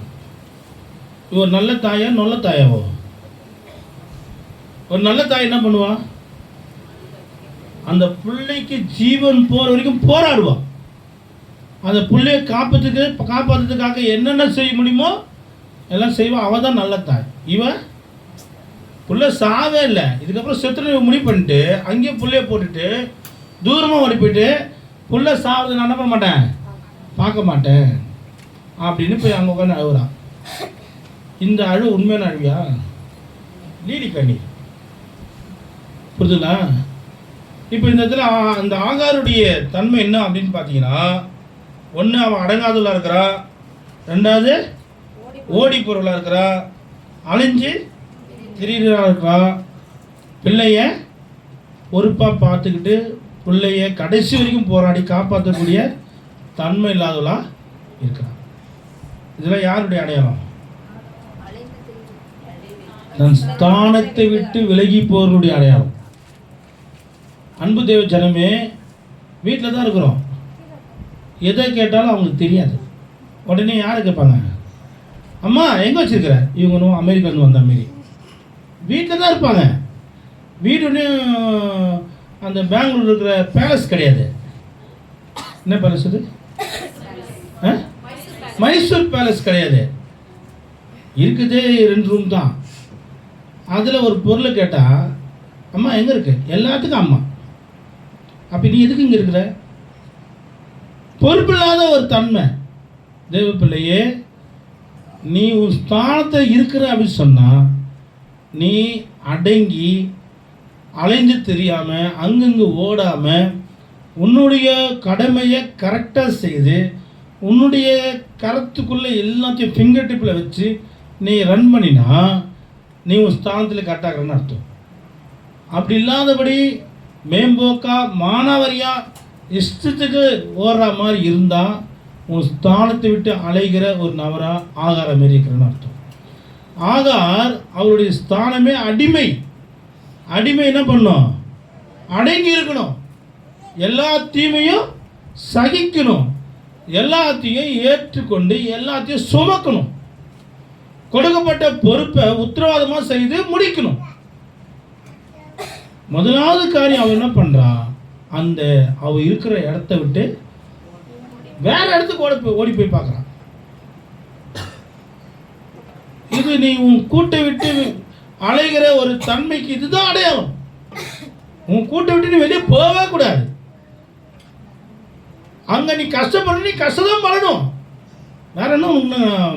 Speaker 2: ஒரு நல்ல தாயா நல்ல தாயாவோ? ஒரு நல்ல தாய் என்ன பண்ணுவா? அந்த பிள்ளைக்கு ஜீவன் போற வரைக்கும் போராடுவான். அந்த பிள்ளையை காப்பாற்றுறதுக்காக என்னென்ன செய்ய முடியுமோ எல்லாம் செய்வான். அவள் தான் நல்ல தாய். இவன் பிள்ளை சாவே இல்லை, இதுக்கப்புறம் செத்துன்னு முடிவு பண்ணிட்டு அங்கேயே பிள்ளைய போட்டுட்டு தூரமாக ஓடி போயிட்டு பிள்ளை சாவது நான் என்ன பண்ண மாட்டேன், பார்க்க மாட்டேன் அப்படின்னு போய் அங்கே உட்காந்து அழுகுறான். இந்த அழு உண்மையான அழுவியா? லீலி கண்ணீர். புரியுதுங்களா? இப்போ இந்த இடத்துல அந்த ஆகாருடைய தன்மை என்ன அப்படின்னு பார்த்தீங்கன்னா, ஒன்று அவன் அடங்காதவளாக இருக்கிறா, ரெண்டாவது ஓடி பொருளாக இருக்கிறா, அழிஞ்சு திரிகிறா இருக்கிறா, பிள்ளைய பொறுப்பாக பார்த்துக்கிட்டு பிள்ளைய கடைசி வரைக்கும் போராடி காப்பாற்றக்கூடிய தன்மை இல்லாதவளாக இருக்கிறான். இதெல்லாம் யாருடைய அடையாளம்? தன் ஸ்தானத்தை விட்டு விலகி போவர்களுடைய அடையாளம். அன்பு தேவ ஜனமே, வீட்டில் தான் இருக்கிறோம், எதை கேட்டாலும் அவங்களுக்கு தெரியாது. உடனே யாரை கேட்பாங்க? அம்மா எங்கே வச்சிருக்கிற? இவங்க அமெரிக்கான்னு வந்த மாரி வீட்டில் தான் இருப்பாங்க. வீடுன்னு அந்த பெங்களூர் இருக்கிற பேலஸ் கிடையாது. என்ன பேலஸ் அது? மைசூர் பேலஸ் கிடையாது. இருக்குதே 2 ரூம் தான். அதில் ஒரு பொருளை கேட்டால் அம்மா எங்கே இருக்கு? எல்லாத்துக்கும் அம்மா. அப்போ நீ எதுக்கு இங்கே இருக்கிற? பொறுப்பில்லாத ஒரு தன்மை. தேவ பிள்ளையே, நீ உன் ஸ்தானத்தை இருக்கிற அப்படின்னு சொன்னால் நீ அடங்கி அலைஞ்சு தெரியாமல் அங்கங்கே ஓடாமல் உன்னுடைய கடமையை கரெக்டாக செய்து உன்னுடைய கருத்துக்குள்ளே எல்லாத்தையும் ஃபிங்கர் டிப்பில் வச்சு நீ ரன் பண்ணினா நீ உன் ஸ்தானத்தில் கரெக்டாகிறன்னு அர்த்தம். அப்படி இல்லாதபடி மேம்போக்கா மானாவரியா இஷ்டத்துக்கு ஓடுற மாதிரி இருந்தால் உன் ஸ்தானத்தை விட்டு அலைகிற ஒரு நபரா ஆகார மாரி இருக்கிறன்னு அர்த்தம். ஆகார் அவருடைய ஸ்தானமே அடிமை. அடிமை என்ன பண்ணும்? அடங்கி இருக்கணும், எல்லா தீமையும் சகிக்கணும், எல்லாத்தையும் ஏற்றுக்கொண்டு எல்லாத்தையும் சுமக்கணும், கொடுக்கப்பட்ட பொறுப்பை உத்தரவாதமாக செய்து முடிக்கணும். முதலாவது காரியம் அவன் என்ன பண்ணுறான்? அந்த அவ இருக்கிற இடத்த விட்டு வேற இடத்துக்கு ஓடி போய் பார்க்குறான். இது நீ உன் கூட்டை விட்டு அலைகிற ஒரு தன்மைக்கு இதுதான் அடையாளம். உன் கூட்டை விட்டு நீ வெளியே போகவே கூடாது. அங்கே நீ கஷ்டப்படணும், நீ கஷ்டம் பண்ணணும். வேற என்ன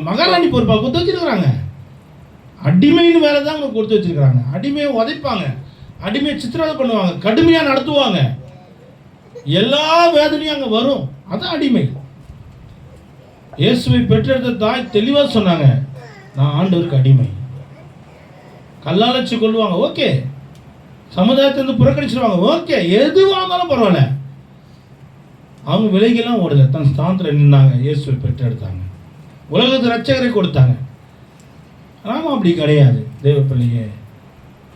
Speaker 2: மகாராணி பொறுப்பாக கொடுத்து வச்சிருக்கிறாங்க? அடிமைன்னு வேலை தான் உங்களுக்கு கொடுத்து வச்சிருக்கிறாங்க. அடிமையை உதைப்பாங்க, அடிமையை சித்திரவதை பண்ணுவாங்க, கடுமையாக நடத்துவாங்க, எல்லா வேதனையும் அங்கே வரும். அதான் அடிமை. இயேசுவை பெற்றெடுத்த தாய் தெளிவாக சொன்னாங்க, நான் ஆண்டவருக்கு அடிமை. கல்லாலச்சு கொள்வாங்க, ஓகே. சமுதாயத்திலிருந்து புறக்கணிச்சிருவாங்க, ஓகே. எதுவாக இருந்தாலும் பரவாயில்ல. அவங்க விலைக்கெல்லாம் ஓடலை, தன் ஸ்தானத்தில் நின்னாங்க, இயேசுவை பெற்றெடுத்தாங்க, உலகத்து ரட்சகரை கொடுத்தாங்க. நாம அப்படி கிடையாது. தேவ பிள்ளையே,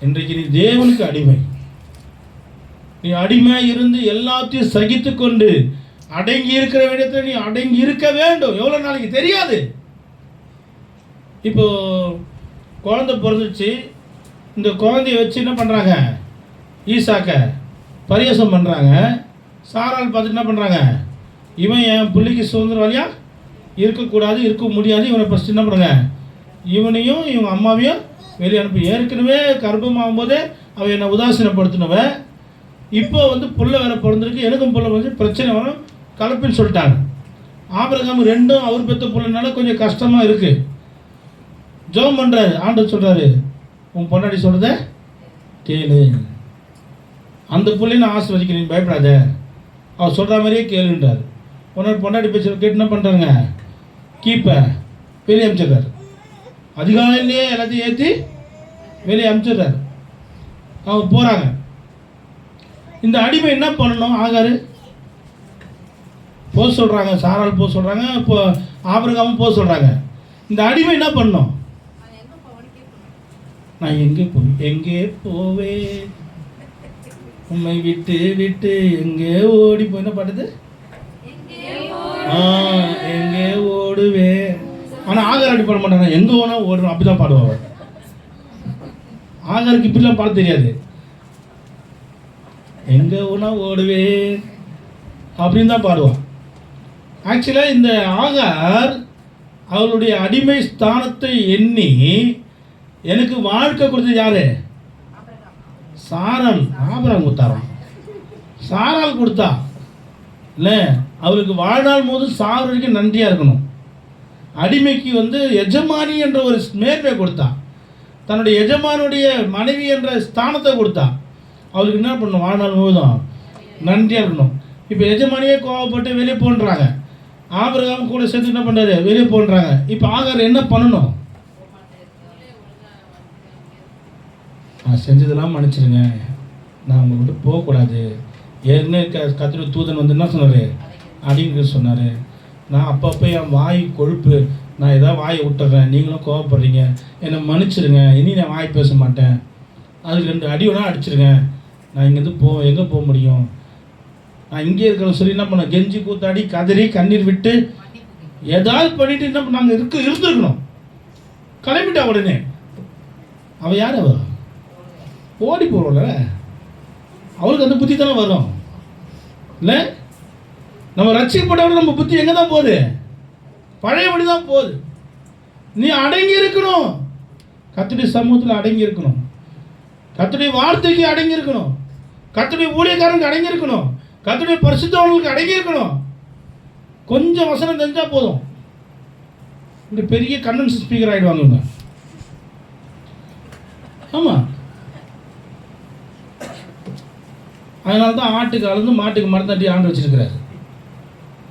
Speaker 2: இன்றைக்கு நீ தேவனுக்கு அடிமை. நீ அடிமை இருந்து எல்லாத்தையும் சகித்து கொண்டு அடங்கி இருக்கிற இடத்துல நீ அடங்கி இருக்க வேண்டும். எவ்வளோ நாளைக்கு தெரியாது. இப்போ குழந்தை பிறந்துச்சு, இந்த குழந்தைய வச்சு என்ன பண்ணுறாங்க, ஈசாக்க பரியாசம் பண்ணுறாங்க. சாரால் பார்த்துட்டு என்ன பண்ணுறாங்க, இவன் என் பிள்ளைக்கு சுதந்திரவாளியாக இருக்கக்கூடாது, இருக்க முடியாது, இவனை ஃபஸ்ட்டு என்ன பண்ணுங்க, இவனையும் இவங்க அம்மாவையும் வெளியே அனுப்பி. ஏற்கனவே கர்ப்பமாகும் போதே அவன் என்னை உதாசீனப்படுத்தினவன், இப்போ புள்ள வேற பிறந்திருக்கு, எனக்கும் புள்ள வந்து பிரச்சனை வரும், கலப்பின்னு சொல்லிட்டாங்க. ஆபிரகாம் ரெண்டும் அவர் பெற்ற புள்ளனால கொஞ்சம் கஷ்டமாக இருக்குது. ஜெபம் பண்ணுறாரு, ஆண்டவர் சொல்கிறாரு, உன் பொண்டாட்டி சொல்கிறத கேளு, அந்த பிள்ளையை நான் ஆசீர்வதிக்கிறேன், பயப்படாத, அவர் சொல்கிற மாதிரியே கேளுன்றார். உன்னோட பொண்டாட்டி பேச்சு கேட்டு என்ன பண்ணுறாங்க, கீப்பை வெளியே அனுப்பிச்சிடுறாரு. அதிகாலையிலேயே எல்லாத்தையும் ஏற்றி வெளியே அனுப்பிச்சிடுறாரு. அவங்க போகிறாங்க. இந்த அடிமை என்ன பண்ணணும், ஆகாரு போக சொல்கிறாங்க, சாரால் போக சொல்கிறாங்க, இப்போ ஆபிரகாமும் போக சொல்கிறாங்க. இந்த அடிமை என்ன பண்ணணும், நான் எங்கே போவேன் உண்மை விட்டு விட்டு எங்கே ஓடி போய் என்ன பாடுது, எங்கே ஓடுவேன். ஆனால் ஆகார் அப்படி பாட மாட்டாங்க, எங்கே ஓனா ஓடுறோம் அப்படிதான் பாடுவாங்க. ஆகாருக்கு இப்படிலாம் பாட தெரியாது. எங்கே ஓனா ஓடுவேன் அப்படின்னு தான் பாடுவான். ஆக்சுவலாக இந்த ஆகார் அவளுடைய அடிமை ஸ்தானத்தை எண்ணி எனக்கு வாழ்க்கை கொடுத்தது யாரு, சாரால். ஆபிரகாம் கொடுத்தாராம், சாரால் கொடுத்தா இல்லை. அவருக்கு வாழ்நாள் போது சார் வரைக்கும் நன்றியாக இருக்கணும். அடிமைக்கு எஜமானி என்ற ஒரு மேன்மை கொடுத்தா, தன்னுடைய எஜமானுடைய மனைவி என்ற ஸ்தானத்தை கொடுத்தா. அவருக்கு என்ன பண்ணணும், வாழ்நாள் போதும் நன்றியாக இருக்கணும். இப்போ எஜமானியே கோவப்பட்டு வெளியே போன்றாங்க, ஆபிரகாம் கூட சேர்த்து என்ன பண்ணுறாரு, வெளியே போன்றாங்க. இப்போ ஆகார் என்ன பண்ணணும், நான் செஞ்சதெல்லாம் மன்னிச்சிருங்க, நான் உங்கள்கிட்ட போகக்கூடாது. ஏற்கனவே கத்திர தூதன் என்ன சொன்னார், அப்படிங்கிற சொன்னார். நான் அப்பப்போ என் வாய் கொழுப்பு, நான் ஏதாவது வாயை விட்டுறேன், நீங்களும் கோவப்படுறீங்க, என்னை மன்னிச்சிருங்க, இனி நான் வாய் பேச மாட்டேன். அதுக்கு 2 அடி வேணா அடிச்சிருங்க, நான் இங்கேருந்து எங்கே போக முடியும், நான் இங்கே இருக்கிற சொல்லி என்ன பண்ண, கெஞ்சி கூத்தாடி கதறி கண்ணீர் விட்டு ஏதாவது பண்ணிட்டு என்ன நாங்கள் இருந்திருக்கணும். கிளம்பிட்டா உடனே அவள் யார், அவள் ஓடி போகிறோம்ல, அவளுக்கு அந்த புத்தி தானே வரும் இல்லை. நம்ம ரட்சிக்கப்பட்டவங்க நம்ம புத்தி எங்கே தான் போகுது, பழையபடி தான் போகுது. நீ அடங்கி இருக்கணும், கர்த்தருடைய சமூகத்தில் அடங்கி இருக்கணும், கர்த்தருடைய வார்த்தைக்கு அடங்கி இருக்கணும், கர்த்தருடைய ஊழியக்காரனுக்கு அடங்கி இருக்கணும், கர்த்தருடைய பரிசுத்தவான்களுக்கு அடங்கி இருக்கணும். கொஞ்சம் வசனம் தெரிஞ்சால் போதும், இப்படி பெரிய கண்டென்ஸ் ஸ்பீக்கர் ஆகிடுவாங்க இவங்க. ஆமாம், அதனால தான் ஆட்டுக்கு அளந்து மாட்டுக்கு மரத்தாட்டி ஆண்டு வச்சிருக்கிறாரு.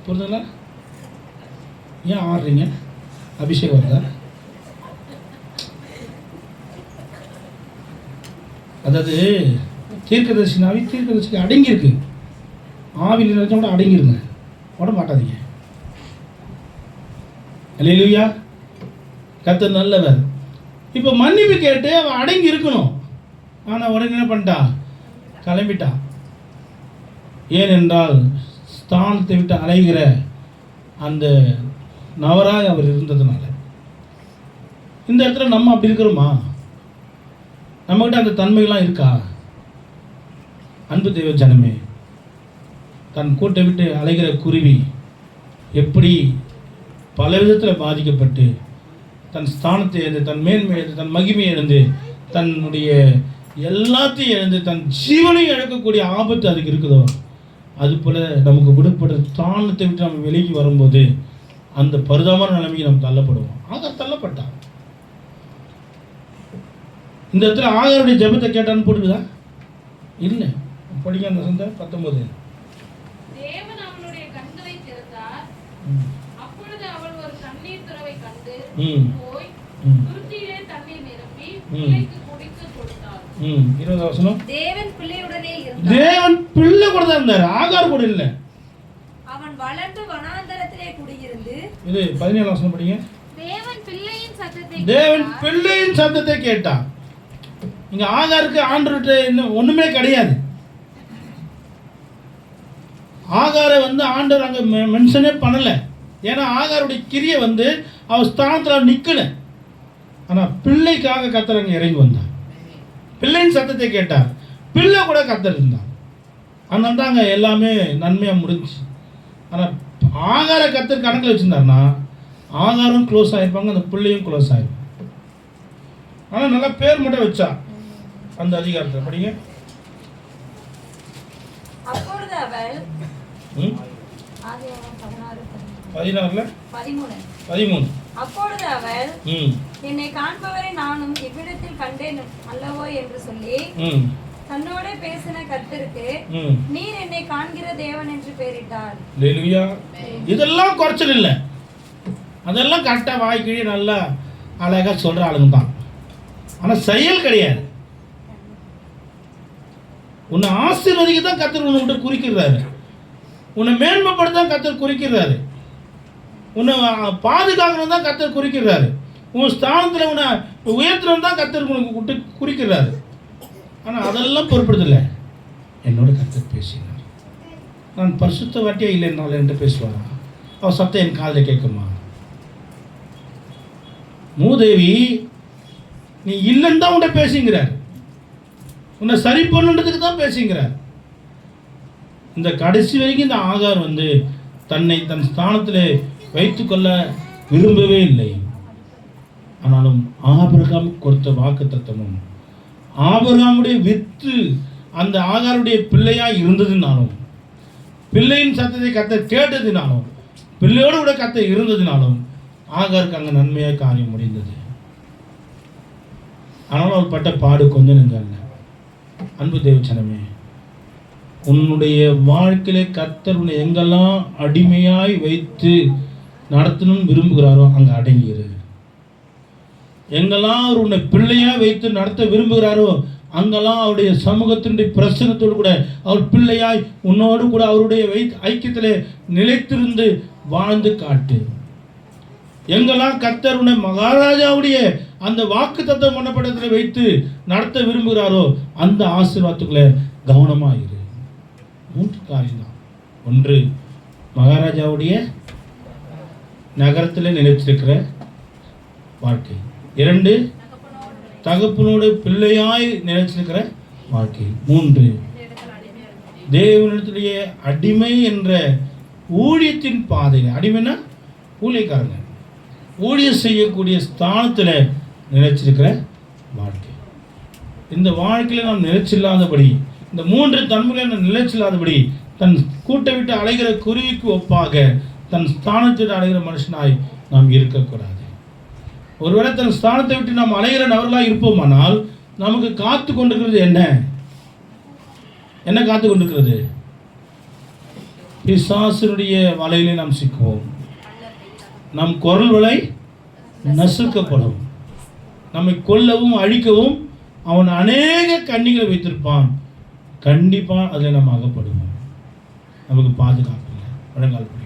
Speaker 2: புரிஞ்சுங்களா? ஏன் ஆடுறீங்க, அபிஷேகம் வருதா? அதாவது தீர்க்கதரிசினாவே தீர்க்கதரிசிக்கு அடங்கியிருக்கு, ஆவியில் நினைச்சா கூட அடங்கிருங்க, உட மாட்டாதீங்க. அல்லேலூயா, கர்த்தர் நல்லவர். இப்போ மன்னிப்பு கேட்டு அவன் அடங்கி இருக்கணும், ஆனால் உடனே என்ன பண்ணிட்டா, கிளம்பிட்டா. ஏனென்றால் ஸ்தானத்தை விட்டு அலைகிற அந்த நபராக அவர் இருந்ததுனால. இந்த இடத்துல நம்ம அப்படி இருக்கிறோமா, நம்மகிட்ட அந்த தன்மைகள்லாம் இருக்கா? அன்பு தெய்வ ஜனமே, தன் கூட்டை விட்டு அலைகிற குருவி எப்படி பல விதத்தில் பாதிக்கப்பட்டு தன் ஸ்தானத்தை இழந்து, தன் மேன்மை இழந்து, தன் மகிமையை இழந்து, தன்னுடைய எல்லாத்தையும் இழந்து, தன் ஜீவனையும் இழக்கக்கூடிய ஆபத்து அதுக்கு இருக்குதோ, அதுபோல் நமக்கு விடுபட்ட ஸ்தானத்தை விட்டு நம்ம வெளியே வரும்போது அந்த பரிதாபமான நிலைமைக்கு நம்ம தள்ளப்படுவோம். ஆகார் தள்ளப்பட்டான். இந்த இடத்துல ஆகாருடைய ஜெபத்தை கேட்டான்னு போட்டுக்குதா? இல்லை, படிக்க அந்த சந்தை 19.
Speaker 4: தேவன் அவளுடைய கண்களை திறந்தார், அப்பொழுது அவள் தண்ணீர் துறவை கண்டு
Speaker 1: ம்
Speaker 4: போய்
Speaker 1: ம்
Speaker 4: துருத்தியிலே தண்ணீர் நிரப்பி
Speaker 1: ம்.
Speaker 4: பிள்ளைக்கு குடிக்க கொடுத்தார்.
Speaker 1: ம் 20 வசனம்.
Speaker 3: தேவன் பிள்ளையுடனே இருந்தார்.
Speaker 1: தேவன் பிள்ளை கூட தான் இருந்தார், ஆகார் கூட இல்லை.
Speaker 3: அவன் வளர்ந்து வனாந்தரத்திலே குடியிருந்து.
Speaker 1: இது 17 வசனம் படிங்க.
Speaker 4: தேவன் பிள்ளையின் சத்தத்தை
Speaker 1: தேவன்
Speaker 4: கேட்டார்.
Speaker 1: பிள்ளையின் சத்தத்தை கேட்டார். இங்க ஆகாருக்கு ஆண்டவர்கிட்ட இன்னும் ஒண்ணுமே கிடையாது. ஆகாரை வந்து ஆண்டவர் அங்க மென்ஷனே பண்ணல. ஏன்னா ஆகாருடைய கிரியை வந்து அவர் ஸ்தானத்தில் நிக்கல. ஆனா பிள்ளைக்காக கர்த்தர் அங்க இறங்கி வந்தார். பிள்ளையின் சத்தத்தை கேட்டார். பிள்ளை கூட கர்த்தர் இருந்தார். அதனால தான் அங்கே எல்லாமே நன்மையாக முடிஞ்சுச்சு. ஆனால் ஆகார கர்த்தர் கணக்கில் வச்சுருந்தாருன்னா ஆகாரம் க்ளோஸ் ஆகிருப்பாங்க, அந்த பிள்ளையும் க்ளோஸ் ஆகிருப்பாங்க. ஆனால் நல்லா பேர் மட்டும் வச்சா அந்த அதிகாரத்தை படிங்க.
Speaker 3: அப்பொழுது அவள்
Speaker 1: 13
Speaker 3: அப்பொழுது அவள்
Speaker 1: ம்
Speaker 3: என்னை காண்பவரை நானும் இவ்விடத்தில் கண்டேன் அல்லவோ என்று சொல்லி
Speaker 1: ம்
Speaker 3: தன்னோட பேசின கர்த்தருக்கு
Speaker 1: ம்
Speaker 3: நீர் என்னை காண்கிற தேவன் என்று பெயரிட்டார்.
Speaker 1: அல்லேலூயா. இதெல்லாம் குறைச்சல் இல்லை, அதெல்லாம் கரெக்டாக வாய்க்கிழி நல்லா அழகாக சொல்கிற ஆளுங்க தான். ஆனால் செயல் கிடையாது. உன்னை ஆசீர்வதிக்க தான் கர்த்தர் உன்னை விட்டு குறிக்கிறாரு. உன்னை மேன்மைப்படுத்த தான் கர்த்தர் குறிக்கிறாரு. உன்னை பாதுகாக்கணும் தான் கர்த்தர் குறிக்கிறாரு. உன் ஸ்தானத்தில் உன்னை உயர்த்தணும் தான் கர்த்தர் உனக்கு விட்டு குறிக்கிறாரு. ஆனால் அதெல்லாம் பொறுப்படுத்தலை. என்னோட கர்த்தர் பேசினார். நான் பரிசுத்த வாட்டியா இல்லைன்னாலும் என்கிட்ட பேசுவாரா? அவர் சத்தம் என் காதில் கேட்குமா? மூதேவி நீ இல்லைன்னு தான் உன்கிட்ட பேசுங்கிறார். உன்னை சரி பண்ணுன்றதுக்கு தான் பேசுங்கிறார். இந்த கடைசி வரைக்கும் இந்த ஆகார் வந்து தன்னை தன் ஸ்தானத்தில் வைத்துக்கொள்ள விரும்பவே இல்லை. ஆனாலும் ஆபிரகாம் கொடுத்த வாக்கு தத்தமும் ஆபிரகாமுடைய வித்து அந்த ஆகாருடைய பிள்ளையாக இருந்ததுனாலும், பிள்ளையின் சத்தத்தை கர்த்தர் கேட்டதினாலும், பிள்ளையோடு கூட கர்த்தர் இருந்ததினாலும் ஆகாருக்கு அங்கே நன்மையாக காரியம் முடிந்தது. ஆனாலும் அவர் பட்ட பாடு கொஞ்சம் நெஞ்சம் இல்லை. அன்பு தேவச்சனமே, உன்னுடைய வாழ்க்கையிலே கர்த்தர் உன்னை எங்கெல்லாம் அடிமையாய் வைத்து நடத்தணும்னு விரும்புகிறாரோ அங்கே அடங்கியிரு. எங்கெல்லாம் அவர் உன்னை பிள்ளையாக வைத்து நடத்த விரும்புகிறாரோ அங்கெல்லாம் அவருடைய சமூகத்தினுடைய பிரசனத்தோடு கூட அவர் பிள்ளையாய் உன்னோடு கூட அவருடைய ஐக்கியத்திலே நிலைத்திருந்து வாழ்ந்து காட்டு. எங்கெல்லாம் கர்த்தர் உன்னை மகாராஜாவுடைய அந்த வாக்கு தத்தம் பண்ணப்பட்டத்தில் வைத்து நடத்த விரும்புகிறாரோ அந்த ஆசீர்வாதத்துக்குள்ளே கவனமாக இரு. 3 காரியம் தான். 1, மகாராஜாவுடைய நகரத்தில் நிலைத்திருக்கிற வாழ்க்கை. 2, தகப்பனோடு பிள்ளையாய் நிலைச்சிருக்கிற வாழ்க்கை. 3, தேவனிடத்திலேய அடிமை என்ற ஊழியத்தின் பாதையில். அடிமைனா ஊழியக்காரங்க, ஊழியம் செய்யக்கூடிய ஸ்தானத்தில் நிலைச்சிருக்கிற வாழ்க்கை. இந்த வாழ்க்கையில் நாம் நிலைச்சில்லாதபடி, இந்த 3 தன்மைகளை நாம் நிலைச்சில்லாதபடி தன் கூட்டை விட்டு அலைகிற குருவிக்கு ஒப்பாக தன் ஸ்தானத்தில் அலைகிற மனுஷனாய் நாம் இருக்கக்கூடாது. ஒருவேளை தன் ஸ்தானத்தை விட்டு நாம் அலைகிற நபர்களாக இருப்போமானால் நமக்கு காத்து கொண்டிருக்கிறது என்ன காத்து கொண்டிருக்கிறது? பிசாசினுடைய வலையிலே நாம் சிக்குவோம். நம் குரல் வலை நசுக்கப்படும். நம்மை கொல்லவும் அழிக்கவும் அவன் அநேக கண்ணிகளை வைத்திருப்பான். கண்டிப்பாக அதில் நாம் அகப்படுவோம். நமக்கு பாதுகாப்பு இல்லை. வழங்கால் பிடிக்கும்.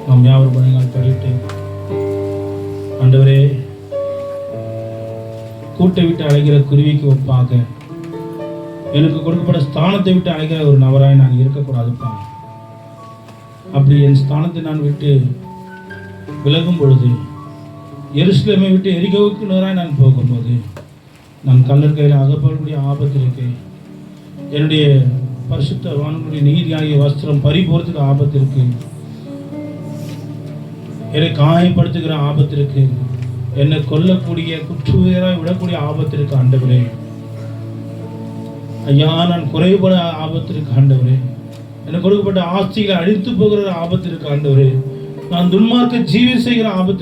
Speaker 1: நாம் யாவரும் வழங்கால் படிட்டு, ஆண்டவரே, கூட்டை விட்டு அழைக்கிற குருவிக்கு ஒப்பாக எனக்கு கொடுக்கப்பட்ட ஸ்தானத்தை விட்டு அழைக்கிற ஒரு நபராய் நான் இருக்கக்கூடாதுப்பா. அப்படி என் ஸ்தானத்தை நான் விட்டு விலகும் பொழுது, எருசலேமை விட்டு எரிகோவுக்கு நேராய் நான் போகும்போது நான் கல்லர் கையில் அகப்படக்கூடிய ஆபத்து இருக்கு. என்னுடைய பரிசுத்த வானங்களுடைய நீதியாகிய வஸ்திரம் பறிபோறதுக்கு ஆபத்து இருக்கு. என்னை காயப்படுத்துகிற ஆபத்து இருக்கு. என்னை கொல்லக்கூடிய குற்றுயிராய் விடக்கூடிய ஆபத்து இருக்கு. ஆண்டவரே ஐயா, நான் குறைபட ஆபத்து இருக்கு. ஆண்டவரே
Speaker 2: எனக்கு கொடுக்கப்பட்ட ஆஸ்திகளை அழித்து போகிற ஆபத்து இருக்கு ஆண்டவரே. நான் துன்மார்க்க ஜீவி செய்கிற ஆபத்து